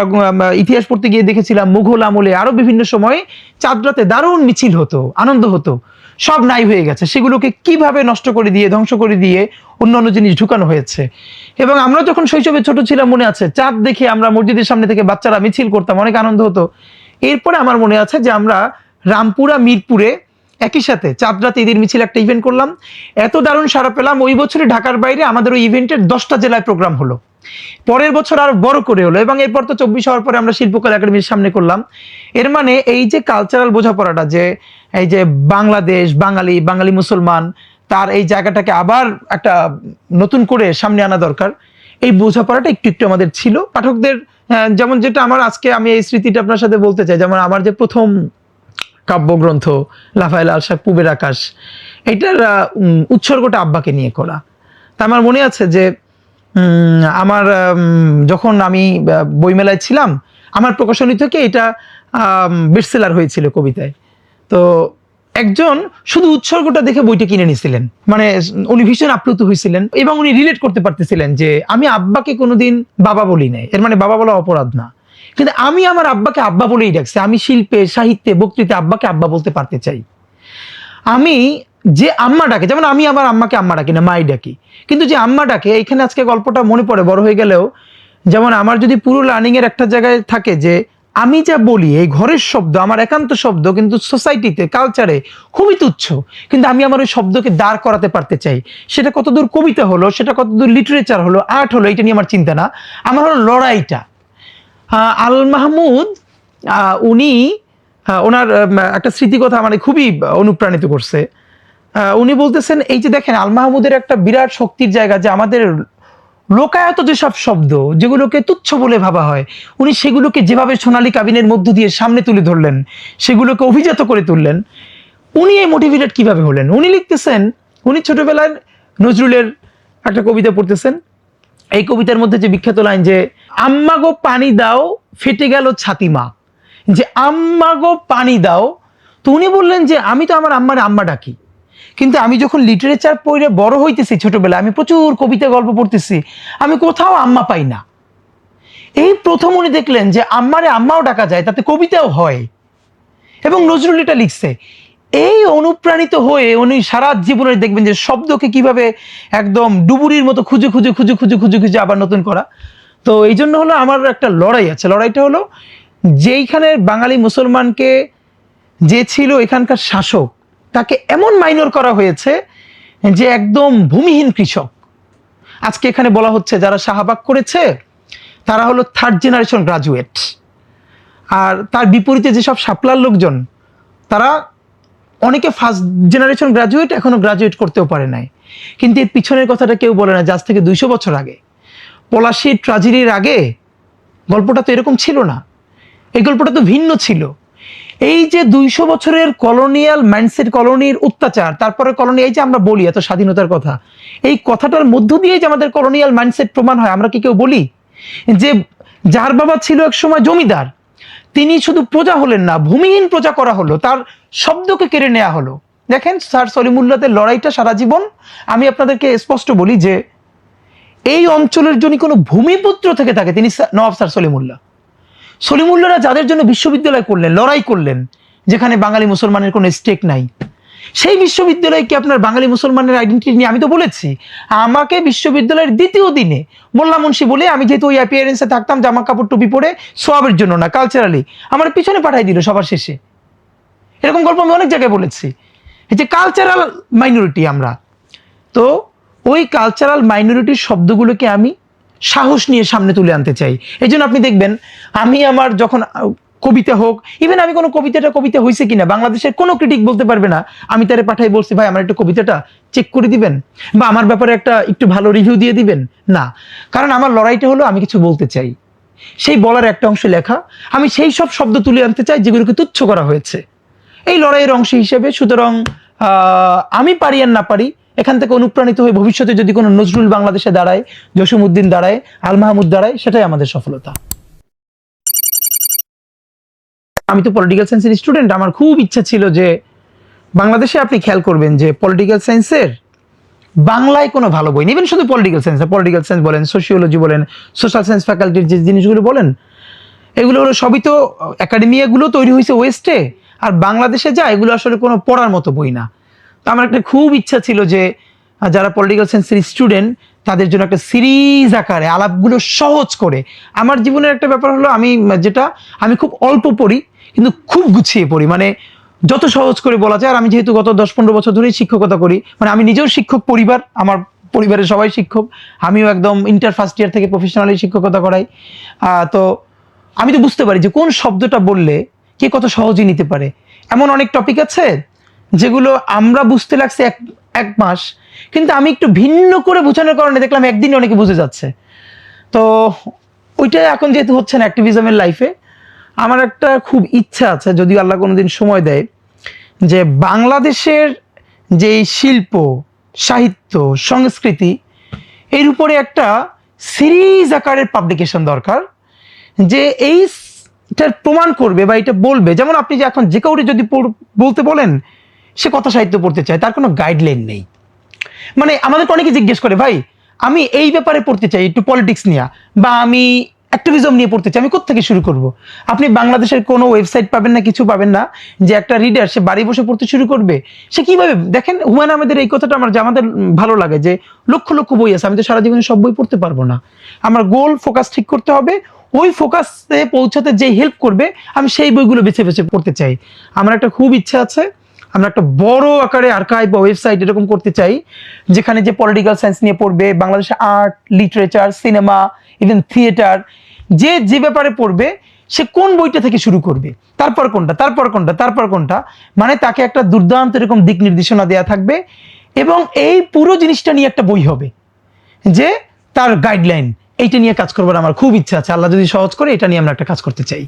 ইতিহাস পড়তে গিয়ে দেখেছিলাম মুঘল আমলে আরো বিভিন্ন সময় চাঁদরাতে দারুণ মিছিল হতো, আনন্দ হতো, সব নাই হয়ে গেছে। সেগুলোকে কিভাবে নষ্ট করে দিয়ে, ধ্বংস করে দিয়ে অন্য জিনিস ঢুকানো হয়েছে। এবং আমরা যখন শৈশবে ছোট ছিলাম, মনে আছে চাঁদ দেখে আমরা মসজিদের সামনে থেকে বাচ্চারা মিছিল করতাম, অনেক আনন্দ হতো। এরপরে আমার মনে আছে যে আমরা রামপুরা মিরপুরে একই সাথে চাঁদরাতে ঈদের মিছিল একটা ইভেন্ট করলাম, এত দারুণ সাড়া পেলাম। ওই বছরে ঢাকার বাইরে আমাদের ওই ইভেন্টের 10টা জেলায় প্রোগ্রাম হলো। পরের বছর আরো বড় করে হলো, এবং এরপর তো 24 হওয়ার পরে আমরা শিল্পকলা একাডেমির সামনে করলাম। এর মানে এই যে কালচারাল বোঝাপড়াটা, যে এই যে বাংলাদেশ, বাঙালি মুসলমান, তার এই জায়গাটাকে আবার একটা নতুন করে সামনে আনা দরকার, এই বোঝাপড়াটা একটু একটু আমাদের ছিল পাঠকদের। যেমন যেটা আমার আজকে আমি এই স্মৃতিটা আপনার সাথে বলতে চাই, যেমন আমার যে প্রথম কাব্যগ্রন্থ লাফায়েল আলশাক পূবের আকাশ, এটার উৎসর্গটা আব্বাকে নিয়ে করা। তা আমার মনে আছে যে আমার যখন আমি বইমেলায় ছিলাম, আমার প্রকাশনী থেকে এটা বেস্টসেলার হয়েছিল কবিতায়। তো একজন শুধু উৎসর্গটা দেখে বইটা কিনে নিয়েছিলেন, মানে উনি ভীষণ আপ্লুত হয়েছিলেন, এবং উনি রিলেট করতে পারতেছিলেন যে আমি আব্বাকে কোনোদিন বাবা বলি নাই, এর মানে বাবা বলা অপরাধ না, কিন্তু আমি আমার আব্বাকে আব্বা বলেই ডাকছি। আমি শিল্পে, সাহিত্যে, বক্তৃতা আব্বাকে আব্বা বলতে পারতে চাই। আমি যে আম্মা ডাকে, যেমন আমি আমার আম্মাকে আম্মা ডাকি না, মাই ডাকি, কিন্তু যে আম্মা ডাকে, এইখানে আজকে গল্পটা মনে পড়ে বড় হয়ে গেলেও, যেমন আমার যদি পুরো লার্নিং এর একটা জায়গায় থাকে যে আমি যা বলি এই ঘরের শব্দ, আমার একান্ত শব্দ, কিন্তু সোসাইটিতে, কালচারে খুবই তুচ্ছ, কিন্তু আমি আমার ওই শব্দকে দাঁড় করাতে পারতে চাই। সেটা কতদূর কবিতা হলো, সেটা কতদূর লিটারেচার হলো, আর্ট হলো, এটা নিয়ে আমার চিন্তা না, আমার হলো লড়াইটা। আল মাহমুদ উনি ওনার একটা স্মৃতিকথা মানে খুবই অনুপ্রাণিত করছে। উনি বলতেছেন, এই যে দেখেন আল মাহমুদের একটা বিরাট শক্তির জায়গা, যে আমাদের লোকায়ত যেসব শব্দ, যেগুলোকে তুচ্ছ বলে ভাবা হয়, উনি সেগুলোকে যেভাবে সোনালী কাবিনের মধ্য দিয়ে সামনে তুলে ধরলেন, সেগুলোকে অভিজাত করে তুললেন। উনি এই মোটিভেটেড কিভাবে হলেন? উনি লিখতেছেন, উনি ছোটবেলায় নজরুলের একটা কবিতা পড়তেছেন। এই কবিতার মধ্যে যে বিখ্যাত লাইন যে আম্মা গো পানি দাও ফেটে গেল ছাতিমা, যে আম্মা গো পানি দাও। তো উনি বললেন যে আমি তো আমার আম্মার আম্মা ডাকি, কিন্তু আমি যখন লিটারেচার পড়ে বড় হইতেছি, ছোটবেলায় আমি প্রচুর কবিতা গল্প পড়তেছি, আমি কোথাও আম্মা পাই না। এই প্রথম উনি দেখলেন যে আম্মারে আম্মাও ডাকা যায়, তাতে কবিতাও হয়, এবং নজরুল এটা লিখছে। এই অনুপ্রাণিত হয়ে উনি সারা জীবনে দেখবেন যে শব্দকে কিভাবে একদম ডুবুরির মতো খুঁজে খুঁজে খুঁজে খুঁজে খুঁজে খুঁজে আবার নতুন করা। তো এই জন্য হলো আমার একটা লড়াই আছে, লড়াইটা হলো যেইখানে বাঙালি মুসলমানকে যে ছিল এখানকার শাসক তাকে এমন মাইনর করা হয়েছে যে একদম ভূমিহীন কৃষক। আজকে এখানে বলা হচ্ছে যারা শাহবাগ করেছে তারা হলো থার্ড জেনারেশন গ্রাজুয়েট, আর তার বিপরীতে যেসব শাপলার লোকজন তারা অনেকে ফার্স্ট জেনারেশন গ্রাজুয়েট, এখনো গ্রাজুয়েট করতেও পারে নাই। কিন্তু এর পিছনের কথাটা কেউ বলে না যে আজ থেকে 200 বছর আগে পলাশীর ট্র্যাজেডির আগে গল্পটা তো এরকম ছিল না, এই গল্পটা তো ভিন্ন ছিল। এই যে 200 বছরের কলোনিয়াল মাইন্ডসেট, কলোনির অত্যাচার, তারপরে কলোনি, এই যে আমরা বলি এত স্বাধীনতার কথা, এই কথাটার মধ্য দিয়েই যে আমাদের কলোনিয়াল মাইন্ডসেট প্রমাণ হয়। আমরা কি কেউ বলি যে যার বাবা ছিল এক সময় জমিদার, তিনি শুধু প্রজা হলেন না, ভূমিহীন প্রজা করা হলো, তার শব্দকে কেড়ে নেওয়া হলো। দেখেন স্যার সলিমুল্লাহদের লড়াইটা সারা জীবন, আমি আপনাদেরকে স্পষ্ট বলি যে এই অঞ্চলের যদি কোনো ভূমিপুত্র থেকে থাকে তিনি নওয়াব স্যার সলিমুল্লাহ। সলিমুল্লাহরা যাদের জন্য বিশ্ববিদ্যালয় করলেন, লড়াই করলেন, যেখানে বাঙালি মুসলমানের কোনো স্টেক নাই, সেই বিশ্ববিদ্যালয় কি আপনার বাঙালি মুসলমানের আইডেন্টিটি নিয়ে? আমি তো বলেছি আমাকে বিশ্ববিদ্যালয়ের দ্বিতীয় দিনে মোল্লা মুন্সি বলে, আমি যেহেতু ওই অ্যাপিয়ারেন্সে থাকতাম জামা কাপড় টুপি পরে, সোয়াবের জন্য না, কালচারালি আমার পিছনে পাঠাই দিল সবার শেষে। এরকম গল্প আমি অনেক জায়গায় বলেছি। এই যে কালচারাল মাইনরিটি আমরা, তো ওই কালচারাল মাইনরিটির শব্দগুলোকে আমি সাহস নিয়ে সামনে তুলে আনতে চাই। এই জন্য আপনি দেখবেন আমি আমার যখন কবিতা হোক, ইভেন আমি কোনো কবিতা হয়েছে কিনা বাংলাদেশের কোনো ক্রিটিক বলতে পারবে না আমি তারে পাঠাই বলছি ভাই আমার একটা কবিতাটা চেক করে দিবেন বা আমার ব্যাপারে একটু ভালো রিভিউ দিয়ে দিবেন না। কারণ আমার লড়াইটা হলো আমি কিছু বলতে চাই, সেই বলার একটা অংশ লেখা, আমি সেই সব শব্দ তুলে আনতে চাই যেগুলোকে তুচ্ছ করা হয়েছে এই লড়াইয়ের অংশ হিসেবে। সুতরাং আমি পারি আর না পারি, এখান থেকে অনুপ্রাণিত হয়ে ভবিষ্যতে যদি কোনো নজরুল বাংলাদেশে দাঁড়ায়, জসিমউদ্দিন দাঁড়ায়, আল মাহমুদ দাঁড়ায়, সেটাই আমাদের সফলতা। আমি তো পলিটিক্যাল সায়েন্সের স্টুডেন্ট, আমার খুব ইচ্ছা ছিল যে বাংলাদেশে, আপনি খেয়াল করবেন যে পলিটিক্যাল সায়েন্সের বাংলায় কোনো ভালো বই নেই, ইভেন শুধু পলিটিক্যাল সায়েন্স বলেন, সোশিওলজি বলেন, সোশ্যাল সায়েন্স ফ্যাকাল্টির যে জিনিসগুলো বলেন, এগুলো হলো সবই তো একাডেমিয়াগুলো তৈরি হয়েছে ওয়েস্টে, আর বাংলাদেশে যা এগুলো আসলে কোনো পড়ার মতো বই না। তো আমার একটা খুব ইচ্ছা ছিল যে যারা পলিটিক্যাল সায়েন্সের স্টুডেন্ট তাদের জন্য একটা সিরিজ আকারে আলাপগুলো সহজ করে। আমার জীবনের একটা ব্যাপার হলো আমি খুব অল্প পড়ি কিন্তু খুব গুছিয়ে পড়ি, মানে যত সহজ করে বলা যায়। আর আমি যেহেতু গত 10-15 বছর ধরেই শিক্ষকতা করি, মানে আমি নিজেও শিক্ষক পরিবার, আমার পরিবারের সবাই শিক্ষক, আমিও একদম ইন্টার ফার্স্ট ইয়ার থেকে প্রফেশনালি শিক্ষকতা করাই। তো আমি তো বুঝতে পারি যে কোন শব্দটা বললে কে কত সহজে নিতে পারে। এমন অনেক টপিক আছে যেগুলো আমরা বুঝতে লাগছে এক মাস, কিন্তু আমি একটু ভিন্ন করে বোঝানোর কারণে দেখলাম একদিনে অনেকে বুঝে যাচ্ছে। তো ওইটাই এখন যেহেতু হচ্ছে না অ্যাক্টিভিজমের লাইফে, আমার একটা খুব ইচ্ছা আছে, যদি আল্লাহ কোনোদিন সময় দেয়, যে বাংলাদেশের যে শিল্প, সাহিত্য, সংস্কৃতি, এর উপরে একটা সিরিজ আকারের পাবলিকেশন দরকার, যে এইটার প্রমাণ করবে বা এটা বলবে। যেমন আপনি যে এখন যে কাউরে যদি বলতে বলেন সে কথা সাহিত্য পড়তে চায়, তার কোনো গাইডলাইন নেই। মানে আমাদের অনেকে জিজ্ঞেস করে ভাই আমি এই ব্যাপারে পড়তে চাই, একটু পলিটিক্স নিয়ে বা আমি অ্যাক্টিভিজম নিয়ে পড়তে চাই, আমি কোত্থেকে শুরু করব? আপনি বাংলাদেশের কোনো ওয়েবসাইট পাবেন না, কিছু পাবেন না যে একটা রিডার সে বাড়ি বসে পড়তে শুরু করবে। সে কিভাবে? দেখেন হুমায়ুন আহমেদের এই কথাটা আমাদের ভালো লাগে যে লক্ষ লক্ষ বই আছে, আমি তো সারা জীবনে সব বই পড়তে পারবো না। আমার গোল ফোকাস ঠিক করতে হবে, ওই ফোকাসে পৌঁছাতে যে হেল্প করবে আমি সেই বইগুলো বেছে বেছে পড়তে চাই। আমার একটা খুব ইচ্ছা আছে, আমরা একটা বড় আকারে আর্কাইভ বা ওয়েবসাইট এরকম করতে চাই, যেখানে যে পলিটিক্যাল সায়েন্স নিয়ে পড়বে, বাংলাদেশের art, literature, cinema, even theatre, যে ব্যাপারে পড়বে সে কোন বইটা থেকে শুরু করবে, তারপর কোনটা, মানে তাকে একটা দুর্দান্ত এরকম দিক নির্দেশনা দেওয়া থাকবে। এবং এই পুরো জিনিসটা নিয়ে একটা বই হবে যে তার গাইডলাইন, এইটা নিয়ে কাজ করবার আমার খুব ইচ্ছা আছে। আল্লাহ যদি সহজ করে এটা নিয়ে আমরা একটা কাজ করতে চাই।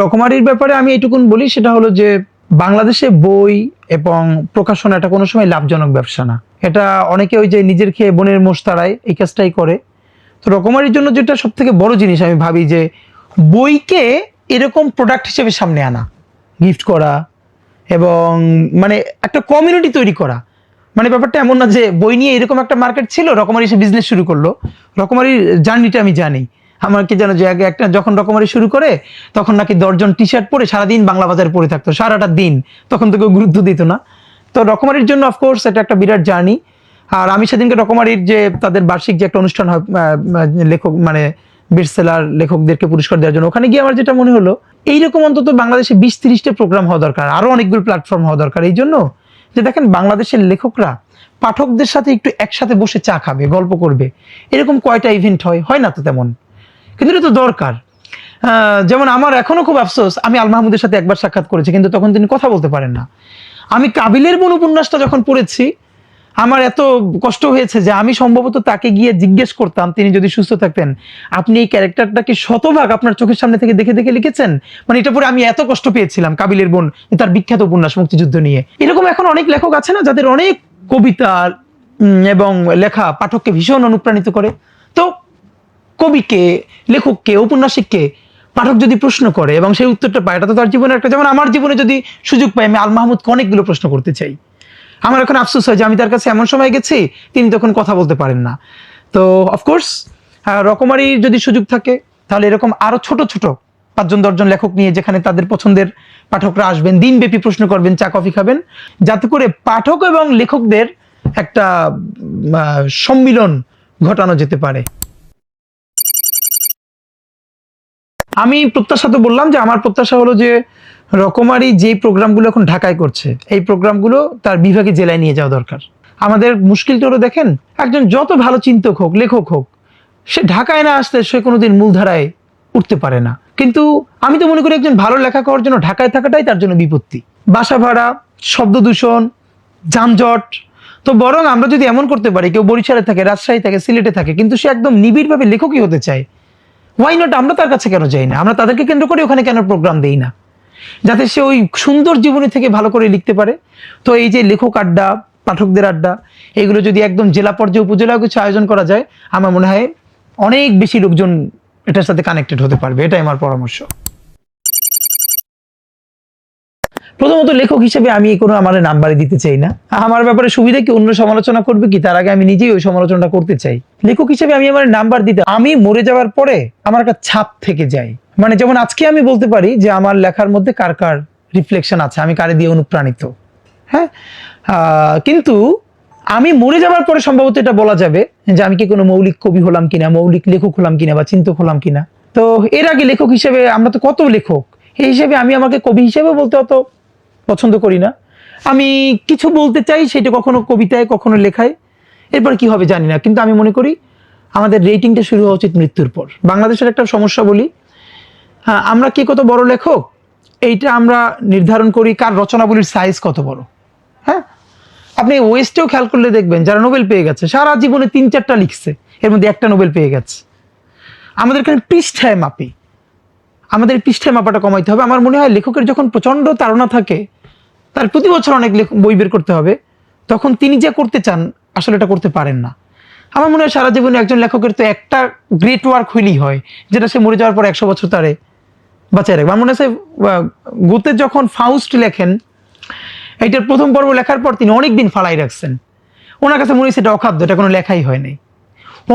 রকমারির ব্যাপারে আমি এইটুকুন বলি, সেটা হলো যে বাংলাদেশে বই এবং প্রকাশনা এটা কোনো সময় লাভজনক ব্যবসা না। এটা অনেকে ওই যে নিজের খেয়ে বোনের মোষ তাড়ায় এই কাজটাই করে। তো রকমারির জন্য যেটা সব থেকে বড় জিনিস আমি ভাবি যে বইকে এরকম প্রোডাক্ট হিসেবে সামনে আনা, গিফট করা এবং মানে একটা কমিউনিটি তৈরি করা। মানে ব্যাপারটা এমন না যে বই নিয়ে এরকম একটা মার্কেট ছিল, রকমারি এসে বিজনেস শুরু করলো। রকমারির জার্নিটা আমি জানি, আমার কি জানো যে আগে একটা যখন রকমারি শুরু করে তখন নাকি 10 জন টি শার্ট পরে সারাদিন বাংলা বাজারে পড়ে থাকতো, সারাটা দিন, তখন তো কেউ গুরুত্ব দিত না। তো রকমারির জন্য অফকোর্স এটা একটা বিরাট জার্নি। আর আমি সেদিনকে রকমারির যে তাদের বার্ষিক যে একটা অনুষ্ঠান হয় লেখক মানে বেস্টসেলার লেখকদেরকে পুরস্কার দেওয়ার জন্য, ওখানে গিয়ে আমার যেটা মনে হলো এইরকম অন্তত বাংলাদেশে 20-30টা প্রোগ্রাম হওয়া দরকার, আরো অনেকগুলো প্ল্যাটফর্ম হওয়া দরকার। এই জন্য যে দেখেন বাংলাদেশের লেখকরা পাঠকদের সাথে একটু একসাথে বসে চা খাবে, গল্প করবে, এরকম কয়টা ইভেন্ট হয় না তো তেমন, কিন্তু এটা তো দরকার। যেমন আমার এখনো খুব আফসোস, আমি আল মাহমুদের সাথে একবার সাক্ষাৎ করেছি কিন্তু তখন তিনি কথা বলতে পারেন না। আমি কাবিলের বোন উপন্যাসটা যখন পড়েছি আমার এত কষ্ট হয়েছে যে আমি সম্ভবত তাকে গিয়ে জিজ্ঞেস করতাম, তিনি যদি সুস্থ থাকতেন, আপনি এই ক্যারেক্টারটাকে শতভাগ আপনার চোখের সামনে থেকে দেখে দেখে লিখেছেন? মানে এটা পরে আমি এত কষ্ট পেয়েছিলাম। কাবিলের বোন তার বিখ্যাত উপন্যাস মুক্তিযুদ্ধ নিয়ে। এরকম এখন অনেক লেখক আছে না যাদের অনেক কবিতা এবং লেখা পাঠককে ভীষণ অনুপ্রাণিত করে। তো কবিকে, লেখককে, ঔপন্যাসিককে পাঠক যদি প্রশ্ন করে এবং সেই উত্তরটা পায়, এটা তো তার জীবনে একটা, যেমন আমার জীবনে যদি সুযোগ পাই আমি আল মাহমুদকে অনেকগুলো প্রশ্ন করতে চাই। আমার এখন আফসোস হয় যে আমি তার কাছে এমন সময় গেছি তিনি তখন কথা বলতে পারেন না। তো অফকোর্স রকমারি যদি সুযোগ থাকে তাহলে এরকম আরো ছোট ছোট 5-10 জন লেখক নিয়ে, যেখানে তাদের পছন্দের পাঠকরা আসবেন, দিনব্যাপী প্রশ্ন করবেন, চা কফি খাবেন, যাতে করে পাঠক এবং লেখকদের একটা সম্মিলন ঘটানো যেতে পারে। আমি প্রত্যাশা তো বললাম যে আমার প্রত্যাশা হলো যে রকমারি যে প্রোগ্রামগুলো এখন ঢাকায় করছে, এই প্রোগ্রামগুলো তার বিভাগে জেলায় নিয়ে যাওয়া দরকার। আমাদের মুশকিলটা হলো দেখেন, একজন যত ভালো চিন্তক হোক, লেখক হোক, সে ঢাকায় না আসলে সে কোনোদিন মূলধারায় উঠতে পারে না। কিন্তু আমি তো মনে করি একজন ভালো লেখা করার জন্য ঢাকায় থাকাটাই তার জন্য বিপত্তি। বাসা ভাড়া, শব্দ দূষণ, যানজট। তো বরং আমরা যদি এমন করতে পারি, কেউ বরিশালে থাকে, রাজশাহী থাকে, সিলেটে থাকে, কিন্তু সে একদম নিবিড়ভাবে লেখকই হতে চায়, ওয়াই নট আমরা তার কাছে কেন যাই না? আমরা তাদেরকে কেন্দ্র করে ওখানে কেন প্রোগ্রাম দেই না, যাতে সে ওই সুন্দর জীবনী থেকে ভালো করে লিখতে পারে। তো এই যে লেখক আড্ডা, পাঠকদের আড্ডা, এগুলো যদি একদম জেলা পর্যায়ে, উপজেলায় কিছু আয়োজন করা যায়, আমার মনে হয় অনেক বেশি লোকজন এটার সাথে কানেক্টেড হতে পারবে। এটাই আমার পরামর্শ। প্রথমত লেখক হিসেবে আমি কোনো আমার নাম্বারে দিতে চাই না। আমার ব্যাপারে সুবিধা কি, অন্য সমালোচনা করবে কি, তার আগে আমি নিজেই ওই সমালোচনাটা করতে চাই। লেখক হিসেবে আমি আমার নাম্বার দিতে, আমি মরে যাওয়ার পরে আমার একটা ছাপ থেকে যায়। মানে যেমন আজকে আমি বলতে পারি যে আমার লেখার মধ্যে কার কার রিফ্লেকশন আছে, আমি কারে দিয়ে অনুপ্রাণিত। হ্যাঁ, কিন্তু আমি মরে যাওয়ার পরে সম্ভবত এটা বলা যাবে যে আমি কি কোনো মৌলিক কবি হলাম কিনা, মৌলিক লেখক হলাম কিনা, বা চিন্তক হলাম কিনা। তো এর আগে লেখক হিসেবে আমরা তো কত লেখক, এই হিসেবে আমি আমাকে কবি হিসেবে বলতে অত পছন্দ করি না। আমি কিছু বলতে চাই, সেটা কখনো কবিতায়, কখনো লেখায়, এরপর কি হবে জানি না। কিন্তু আমি মনে করি আমাদের রেটিংটা শুরু হওয়া উচিত মৃত্যুর পর। বাংলাদেশের একটা সমস্যা বলি, আমরা কে কত বড় লেখক এইটা আমরা নির্ধারণ করি কার রচনাবলীর সাইজ কত বড়। হ্যাঁ, আপনি ওয়েস্টেও খেয়াল করলে দেখবেন যারা নোবেল পেয়ে গেছে, সারা জীবনে 3-4টা লিখছে, এর মধ্যে একটা নোবেল পেয়ে গেছে। আমাদের এখানে পৃষ্ঠায় মাপি, আমাদের পৃষ্ঠায় মাপাটা কমাইতে হবে। আমার মনে হয় লেখকের যখন প্রচন্ড তাড়না থাকে, তার প্রতি বছর অনেক বই বের করতে হবে, তখন তিনি যা করতে চান আসলে এটা করতে পারেন না। আমার মনে হয় সারা জীবনে একজন লেখকের তো একটা গ্রেট ওয়ার্ক হইলেই হয়, যেটা সে মরে যাওয়ার পর 100 বছর তারে বাঁচায় রাখবে। আমার মনে হয় গোতে যখন ফাউস্ট লেখেন, এইটার প্রথম পর্ব লেখার পর তিনি অনেকদিন ফালাই রাখছেন। ওনার কাছে মনে হয়েছে এটা অখাদ্য, এটা কোনো লেখাই হয় নাই।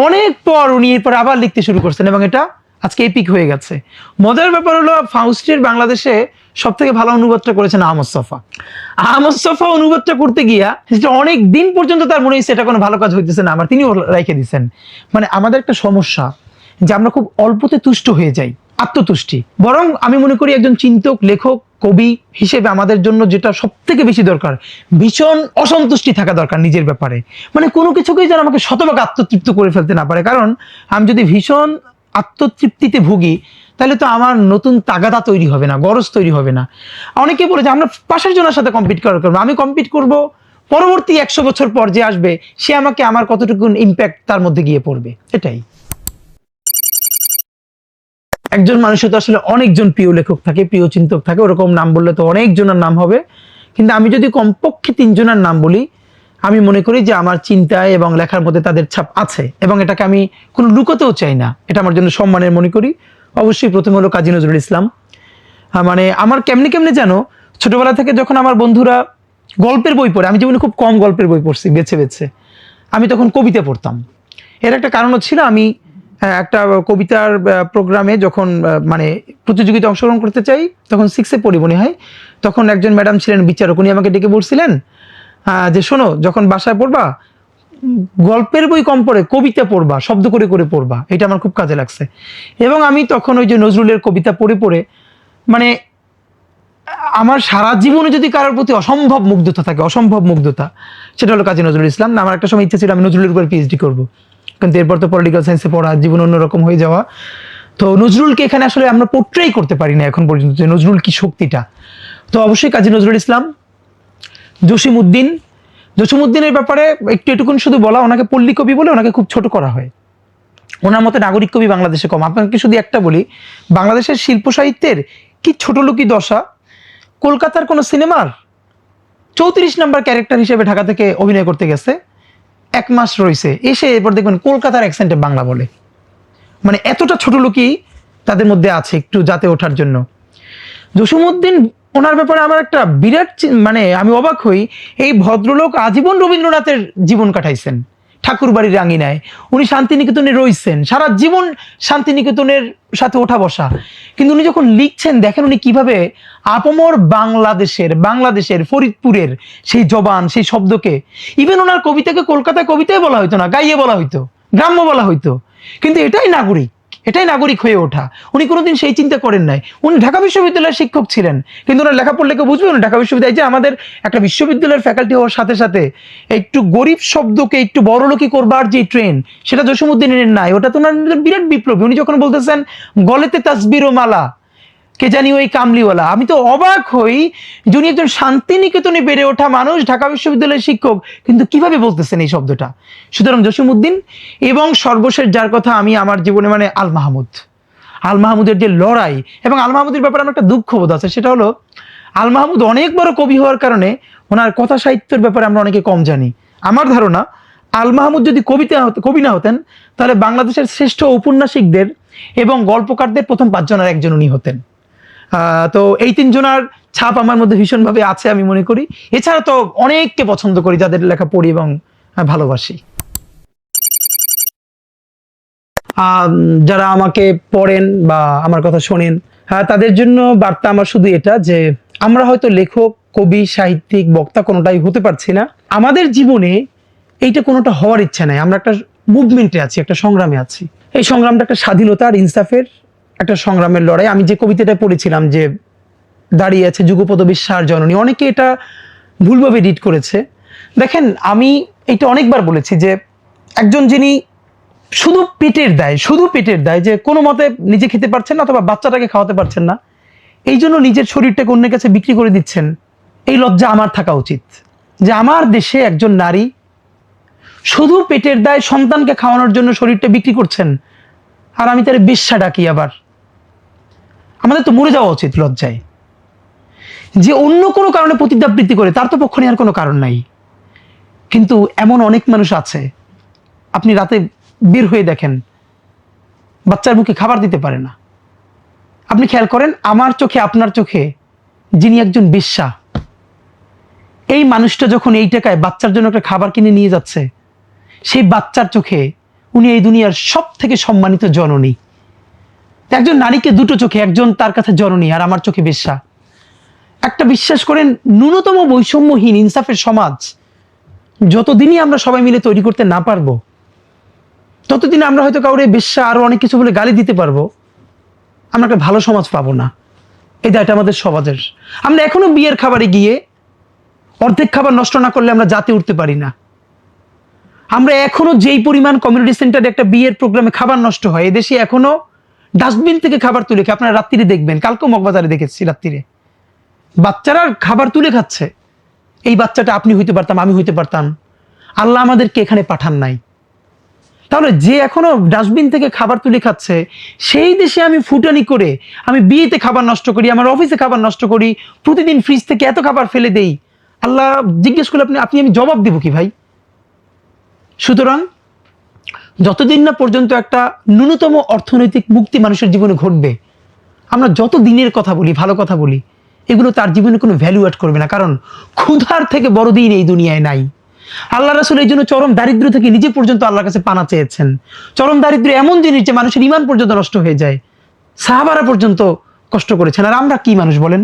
অনেক পর উনি এরপর আবার লিখতে শুরু করছেন এবং এটা আজকে এপিক হয়ে গেছে। মজার ব্যাপার হলো ফাউস্টের বাংলাদেশে সব থেকে ভালো অনুবাদটা করেছেন আহমদ ছফা। আহমদ ছফা অনুবাদটা করতে গিয়া সেটা অনেক দিন পর্যন্ত তার মনে হয়েছে এটা কোনো ভালো কাজ হইতেছে না, আমার তিনিও রেখে দিচ্ছেন। মানে আমাদের একটা সমস্যা যে আমরা খুব অল্পতে তুষ্ট হয়ে যাই, আত্মতুষ্টি। বরং আমি মনে করি একজন চিন্তক, লেখক, কবি হিসেবে আমাদের জন্য যেটা সব থেকে বেশি দরকার, ভীষণ অসন্তুষ্টি থাকা দরকার নিজের ব্যাপারে। মানে কোনো কিছুকেই যেন আমাকে শতভাগ আত্মতৃপ্ত করে ফেলতে না পারে। কারণ আমি যদি ভীষণ আত্মতৃপ্তিতে ভুগি তাহলে তো আমার নতুন তাগাদা তৈরি হবে না, গরজ তৈরি হবে না। অনেকে বলে যে আমরা পাশের জনের সাথে কম্পিট করবো, আমি কম্পিট করব পরবর্তী 100 বছর পর যে আসবে সে আমাকে, আমার কতটুকু ইম্প্যাক্ট তার মধ্যে গিয়ে পড়বে, এটাই। একজন মানুষের তো আসলে অনেকজন প্রিয় লেখক থাকে, প্রিয় চিন্তক থাকে, ওরকম নাম বললে তো অনেকজনের নাম হবে। কিন্তু আমি যদি কমপক্ষে 3 জনের নাম বলি, আমি মনে করি যে আমার চিন্তায় এবং লেখার মধ্যে তাদের ছাপ আছে এবং এটাকে আমি কোনো লুকোতেও চাই না, এটা আমার জন্য সম্মানের মনে করি। অবশ্যই প্রথম হলো কাজী নজরুল ইসলাম। মানে আমার কেমনে কেমনে যেন ছোটবেলা থেকে যখন আমার বন্ধুরা গল্পের বই পড়ে, আমি জীবনে খুব কম গল্পের বই পড়ছি বেছে বেছে, আমি তখন কবিতা পড়তাম। এর একটা কারণও ছিল, আমি হ্যাঁ, একটা কবিতার প্রোগ্রামে যখন মানে প্রতিযোগিতা অংশগ্রহণ করতে চাই, তখন 6-এ পড়ি মনে হয়, তখন একজন ম্যাডাম ছিলেন বিচারক, উনি আমাকে ডেকে বলছিলেন যে শোনো, যখন বাসায় পড়বা গল্পের বই কম পড়ে কবিতা পড়বা, শব্দ করে করে পড়বা। এটা আমার খুব কাজে লাগছে। এবং আমি তখন ওই যে নজরুলের কবিতা পড়ে পড়ে মানে আমার সারা জীবনে যদি কারোর প্রতি অসম্ভব মুগ্ধতা থাকে, অসম্ভব মুগ্ধতা, সেটা হলো কাজী নজরুল ইসলাম। না, আমার একটা সময় ইচ্ছা ছিল আমি নজরুলের উপর পিএইচডি করব, কিন্তু এরপর তো পলিটিক্যাল সায়েন্সে পড়া, জীবন অন্যরকম হয়ে যাওয়া। তো নজরুলকে এখানে আসলে আমরা পোর্ট্রেই করতে পারি না এখন পর্যন্ত, যে নজরুল কি শক্তিটা। তো অবশ্যই কাজী নজরুল ইসলাম। জসিমউদ্দিন, জসিমউদ্দিনের ব্যাপারে একটু এটুকুন শুধু বলা, ওনাকে পল্লী কবি বলে ওনাকে খুব ছোট করা হয়। ওনার মতো নাগরিক কবি বাংলাদেশে কম। আপনাকে শুধু একটা বলি, বাংলাদেশের শিল্প সাহিত্যের কি ছোট লোকই দশা, কলকাতার কোন সিনেমার 34 নম্বর ক্যারেক্টার হিসেবে ঢাকা থেকে অভিনয় করতে গেছে, 1 মাস রয়েছে, এসে এরপর দেখবেন কলকাতার অ্যাকসেন্টে বাংলা বলে। মানে এতটা ছোট লোকই তাদের মধ্যে আছে একটু যাতে ওঠার জন্য। জসিমউদ্দিন, ওনার ব্যাপারে আমার একটা বিরাট মানে আমি অবাক হই, এই ভদ্রলোক আজীবন রবীন্দ্রনাথের জীবন কাটাইছেন ঠাকুরবাড়ির আঙিনায়। উনি শান্তিনিকেতনে রয়েছেন সারা জীবন, শান্তিনিকেতনের সাথে ওঠা বসা। কিন্তু উনি যখন লিখছেন দেখেন উনি কিভাবে আপামর বাংলাদেশের ফরিদপুরের সেই জবান, সেই শব্দকে, ইভেন ওনার কবিতাকে কলকাতায় কবিতায় বলা হইতো না, গাইয়ে বলা হইতো, গ্রাম্য বলা হইতো, কিন্তু এটাই নাগরিক হয়ে ওঠা। উনি কোনোদিন সেই চিন্তা করেন নাই। উনি ঢাকা বিশ্ববিদ্যালয়ের শিক্ষক ছিলেন, কিন্তু ওনার লেখাপড় লেখা বুঝবে না। ঢাকা বিশ্ববিদ্যালয়, যে আমাদের একটা বিশ্ববিদ্যালয়ের ফ্যাকাল্টি হওয়ার সাথে সাথে একটু গরিব শব্দকে একটু বড়লোকি করবার যে ট্রেন, সেটা জসিমউদ্দিনের নাই। ওটা তো ওনার বিরাট বিপ্লবী। উনি যখন বলতেছেন গলেতে তাসবির ও মালা, কে জানি ওই কামলিওয়ালা, আমি তো অবাক হই যে উনি একজন শান্তিনিকেতনে বেড়ে ওঠা মানুষ, ঢাকা বিশ্ববিদ্যালয়ের শিক্ষক, কিন্তু কিভাবে বলতেছেন এই শব্দটা। সুতরাং জসিমউদ্দিন। এবং সর্বশেষ যার কথা আমি আমার জীবনে মানে আল মাহমুদের যে লড়াই, এবং আল মাহমুদের ব্যাপারে আমার একটা দুঃখ বোধ আছে, সেটা হলো আল মাহমুদ অনেক বড় কবি হওয়ার কারণে ওনার কথা সাহিত্যের ব্যাপারে আমরা অনেকে কম জানি। আমার ধারণা আল মাহমুদ যদি কবি না হতেন, তাহলে বাংলাদেশের শ্রেষ্ঠ ঔপন্যাসিকদের এবং গল্পকারদের প্রথম 5 জনের একজন উনি হতেন। তো এই 3 জনার ছাপ আমার মধ্যে ভীষণভাবে আছে আমি মনে করি। এছাড়া তো অনেককে পছন্দ করি যাদের লেখা পড়ি এবং ভালোবাসি। যারা আমাকে পড়েন বা আমার কথা শোনেন, তাদের জন্য বার্তা আমার শুধু এটা, যে আমরা হয়তো লেখক, কবি, সাহিত্যিক, বক্তা কোনোটাই হতে পারছি না। আমাদের জীবনে এইটা কোনোটা হওয়ার ইচ্ছা নাই। আমরা একটা মুভমেন্টে আছি, একটা সংগ্রামে আছি। এই সংগ্রামটা একটা স্বাধীনতা আর ইনসাফের একটা সংগ্রামের লড়াই। আমি যে কবিতাটা পড়েছিলাম যে দাঁড়িয়ে আছে যুগপদ বিশ্বাস জননী, অনেকে এটা ভুলভাবে রিড করেছে। দেখেন, আমি এটা অনেকবার বলেছি যে একজন যিনি শুধু পেটের দায় যে কোনো মতে নিজে খেতে পারছেন না অথবা বাচ্চাটাকে খাওয়াতে পারছেন না, এই জন্য নিজের শরীরটাকে অন্যের কাছে বিক্রি করে দিচ্ছেন, এই লজ্জা আমার থাকা উচিত যে আমার দেশে একজন নারী শুধু পেটের দায় সন্তানকে খাওয়ানোর জন্য শরীরটা বিক্রি করছেন, আর আমি তার বেশ্যা ডাকি। আবার আমাদের তো মরে যাওয়া উচিত লজ্জায়। যে অন্য কোনো কারণে প্রতিজ্ঞাবৃত্তি করে তার তো পক্ষ নেওয়ার কোনো কারণ নাই, কিন্তু এমন অনেক মানুষ আছে, আপনি রাতে বের হয়ে দেখেন বাচ্চার মুখে খাবার দিতে পারে না। আপনি খেয়াল করেন আমার চোখে আপনার চোখে যিনি একজন বেশ্যা, এই মানুষটা যখন এই টাকায় বাচ্চার জন্য একটা খাবার কিনে নিয়ে যাচ্ছে, সেই বাচ্চার চোখে উনি এই দুনিয়ার সব থেকে সম্মানিত জননী। একজন নারীকে দুটো চোখে, একজন তার কাছে জননী আর আমার চোখে বেশ্যা। একটা বিশ্বাস করেন ন্যূনতম বৈষম্যহীন ইনসাফের সমাজ যতদিনই আমরা সবাই মিলে তৈরি করতে না পারবো, ততদিন আমরা হয়তো কাউরে বেশ্যা আরো অনেক কিছু বলে গালি দিতে পারবো, আমরা একটা ভালো সমাজ পাবো না। এই দায়টা আমাদের সমাজের। আমরা এখনো বিয়ের খাবারে গিয়ে অর্ধেক খাবার নষ্ট না করলে আমরা জাতে উঠতে পারি না। আমরা এখনো যেই পরিমাণ কমিউনিটি সেন্টারে একটা বিয়ের প্রোগ্রামে খাবার নষ্ট হয়, এদেশে এখনো ডাস্টবিন থেকে খাবার তুলে খেয়ে, আপনারা রাত্রিরে দেখবেন, কালকে মগবাজারে দেখেছি রাত্রিরে বাচ্চারা খাবার তুলে খাচ্ছে। এই বাচ্চাটা আপনি হইতে পারতাম, আমি হইতে পারতাম, আল্লাহ আমাদেরকে এখানে পাঠান নাই। তাহলে যে এখনো ডাস্টবিন থেকে খাবার তুলে খাচ্ছে, সেই দেশে আমি ফুটানি করে, আমি বিয়েতে খাবার নষ্ট করি, আমার অফিসে খাবার নষ্ট করি, প্রতিদিন ফ্রিজ থেকে এত খাবার ফেলে দেই, আল্লাহ জিজ্ঞেস করলে আপনি আমি জবাব দেব কি ভাই? সুতরাং যতদিন না পর্যন্ত একটা ন্যূনতম অর্থনৈতিক মুক্তি মানুষের জীবনে ঘটবে, আমরা যত দিনের কথা বলি, ভালো কথা বলি, এগুলো তার জীবনে কোনো ভ্যালু অ্যাড করবে না। কারণ ক্ষুধার থেকে বড় দিন এই দুনিয়ায় নাই। আল্লাহ রাসূল এই জন্য চরম দারিদ্র্য থেকে নিজে পর্যন্ত আল্লাহর কাছে পানা চেয়েছেন। চরম দারিদ্র্য এমন জিনিস যে মানুষের ঈমান পর্যন্ত নষ্ট হয়ে যায়, সাহাবারা পর্যন্ত কষ্ট করেছেন। আর আমরা কি মানুষ বলেন?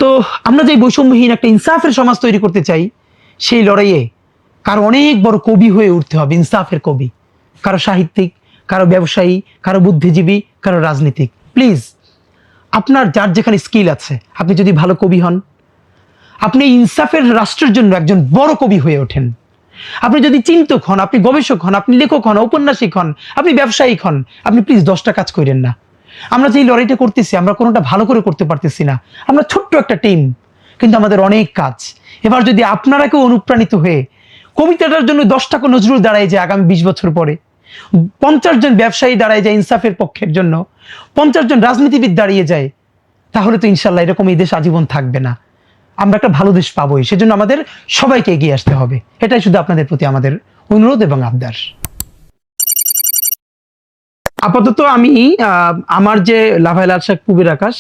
তো আমরা যে বৈষম্যহীন একটা ইনসাফের সমাজ তৈরি করতে চাই, সেই লড়াইয়ে কারো অনেক বড় কবি হয়ে উঠতে হবে, ইনসাফের কবি, কারো সাহিত্যিক, কারো ব্যবসায়ী, কারো বুদ্ধিজীবী, কারো রাজনীতিক। প্লিজ, আপনার যার যেখানে স্কিল আছে, আপনি যদি ভালো কবি হন, আপনি ইনসাফের রাষ্ট্রের জন্য একজন বড় কবি হয়ে ওঠেন। আপনি যদি চিন্তক হন, আপনি গবেষক হন, আপনি লেখক হন, ঔপন্যাসিক হন, আপনি ব্যবসায়িক হন, আপনি প্লিজ 10টা কাজ করেন না। আমরা যে লড়াইটা করতেছি, আমরা কোনোটা ভালো করে করতে পারতেছি না। আমরা ছোট্ট একটা টিম, কিন্তু আমাদের অনেক কাজ। এবার যদি আপনারা কেউ অনুপ্রাণিত হয়ে কবিতাটার জন্য 10টা নজরুল দাঁড়ায় যায় আগামী 20 বছর পরে, 50 জন ব্যবসায়ী দাঁড়ায় যায় ইনসাফের পক্ষের জন্য, 50 জন রাজনীতিবিদ দাঁড়িয়ে যায়, তাহলে তো ইনশাল্লাহ এরকম এই দেশ আজীবন থাকবে না। আমরা একটা ভালো দেশ পাবোই। সেজন্য আমাদের সবাইকে এগিয়ে আসতে হবে। এটাই শুধু আপনাদের প্রতি আমাদের অনুরোধ এবং আবদার। আপাতত আমি আমার যে লাভায় লাল শাক পুবের আকাশ,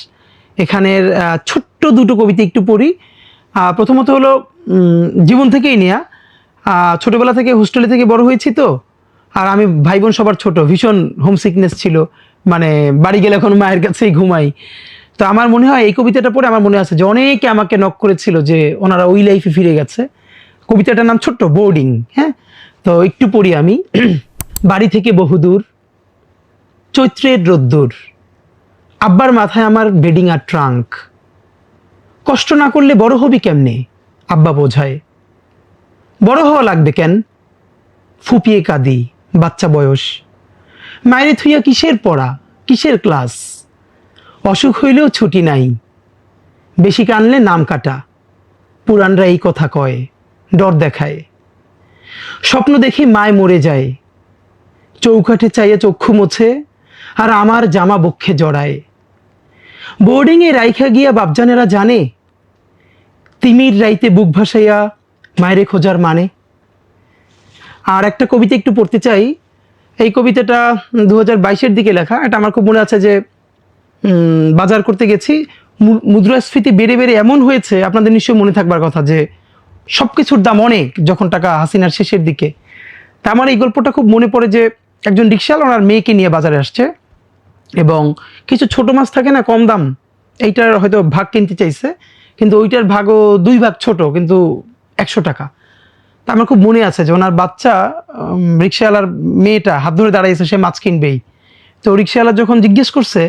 এখানের ছোট্ট দুটো কবিতা একটু পড়ি। প্রথমত হলো জীবন থেকেই নেয়া। ছোটবেলা থেকে হোস্টেলে থেকে বড় হয়েছি তো, আর আমি ভাই বোন সবার ছোট, ভীষণ হোম সিকনেস ছিল, মানে বাড়ি গেলে এখন মায়ের কাছেই ঘুমাই। তো আমার মনে হয় এই কবিতাটা পড়ে আমার মনে আছে যে অনেকে আমাকে নক করেছিল যে ওনারা ওই লাইফে ফিরে গেছে। কবিতাটার নাম ছোট্ট বোর্ডিং। হ্যাঁ, তো একটু পড়ি আমি। বাড়ি থেকে বহুদূর, চৈত্রের রোদ্দুর, আব্বার মাথায় আমার বেডিং আর ট্রাঙ্ক, কষ্ট না করলে বড় হবি কেমনে, আব্বা বোঝায়, বড় হওয়া লাগবে কেন, ফুপিয়ে কাঁদি, বাচ্চা বয়স, মায়েরে থুইয়া কিসের পড়া, কিসের ক্লাস, অসুখ হইলেও ছুটি নাই, বেশি কানলে নাম কাটা, পুরানরা এই কথা কয়, ডর দেখায়, স্বপ্ন দেখি মায় মরে যায়, চৌকাঠে চাইয়া চক্ষু মোছে, আর আমার জামা বক্ষে জড়ায়, বোর্ডিংয়ে রাইখা গিয়া বাপজানেরা জানে, তিমির রাইতে বুক ভাসাইয়া মায়েরে খোঁজার মানে। আর একটা কবিতা একটু পড়তে চাই। এই কবিতাটা 2022-এর দিকে লেখা। এটা আমার খুব মনে আছে যে বাজার করতে গেছি, মুদ্রাস্ফীতি বেড়ে বেড়ে এমন হয়েছে, আপনাদের নিশ্চয়ই মনে থাকবার কথা, যে সবকিছুর দাম অনেক যখন টাকা হাসিনার শেষের দিকে। তা আমার এই গল্পটা খুব মনে পড়ে যে একজন রিক্সাওয়ালা ওনার মেয়েকে নিয়ে বাজারে আসছে, এবং কিছু ছোট মাছ থাকে না কম দাম, এইটার হয়তো ভাগ কিনতে চাইছে, কিন্তু ওইটার ভাগও 2 ভাগ ছোট, কিন্তু 100 টাকা। তা আমার খুব মনে আছে যে ওনার বাচ্চা, রিক্সাওয়ালার মেয়েটা হাত ধরে দাঁড়াইছে, সে মাছ কিনবেই। তো রিক্সাওয়ালা যখন জিজ্ঞেস করছে,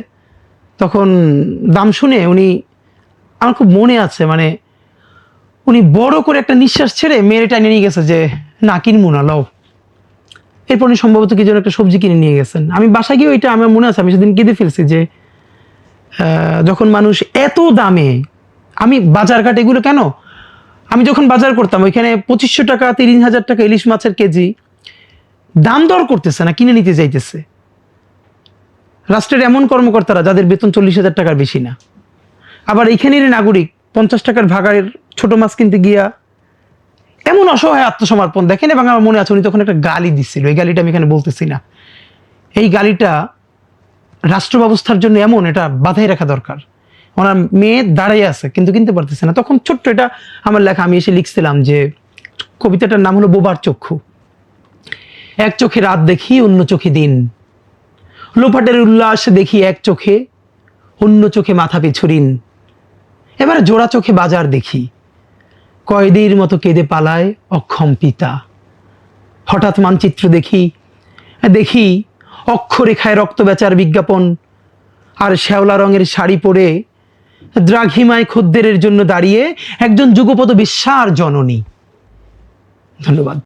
তখন দাম শুনে উনি, আমার খুব মনে আছে, মানে উনি বড় করে একটা নিঃশ্বাস ছেড়ে মেয়ের টাইনে নিয়ে গেছে যে না, কিনবো না, লও। এরপর উনি সম্ভবত কি যেন একটা সবজি কিনে নিয়ে গেছেন। আমি বাসায় গিয়ে ওইটা আমার মনে আছে, আমি সেদিন কেঁদে ফেলছি যে যখন মানুষ এত দামে, আমি বাজারঘাট এগুলো কেন, আমি যখন বাজার করতাম ওইখানে 2500 টাকা 30,000 টাকা ইলিশ মাছের কেজি দাম দর করতেছে না, কিনে নিতে যাইতেছে। রাষ্ট্রের এমন কর্মকর্তারা যাদের বেতন 40,000 টাকার বেশি না, আবার এইখানেরই নাগরিক 50 টাকার ভাগাড়ের ছোট মাছ কিনতে গিয়া এমন অসহায় আত্মসমর্পণ দেখেন। এবং আমার মনে আছে উনি তখন একটা গালি দিচ্ছিল, এই গালিটা আমি এখানে বলতেছি না, এই গালিটা রাষ্ট্র ব্যবস্থার জন্য এমন, এটা বাধাই রাখা দরকার। ওনার মেয়ে দাঁড়িয়ে আছে কিন্তু কিনতে পারতেছে না। তখন ছোট্ট এটা আমার লেখা, আমি এসে লিখছিলাম যে কবিতাটার নাম হলো বোবার চক্ষু। এক চোখে রাত দেখি, অন্য চোখে দিন, লোপাটের উল্লাস দেখি এক চোখে, অন্য চোখে মাথা পিছু ঋণ, এবারে জোড়া চোখে বাজার দেখি, কয়েদির মতো কেঁদে পালায় অক্ষম পিতা, হঠাৎ মানচিত্র দেখি, দেখি অক্ষরেখায় রক্ত বেচার বিজ্ঞাপন, আর শ্যাওলা রঙের শাড়ি পরে দ্রাঘিমায় খদ্দেরের জন্য দাঁড়িয়ে একজন যুগপৎ বিশ্বার জননী। ধন্যবাদ।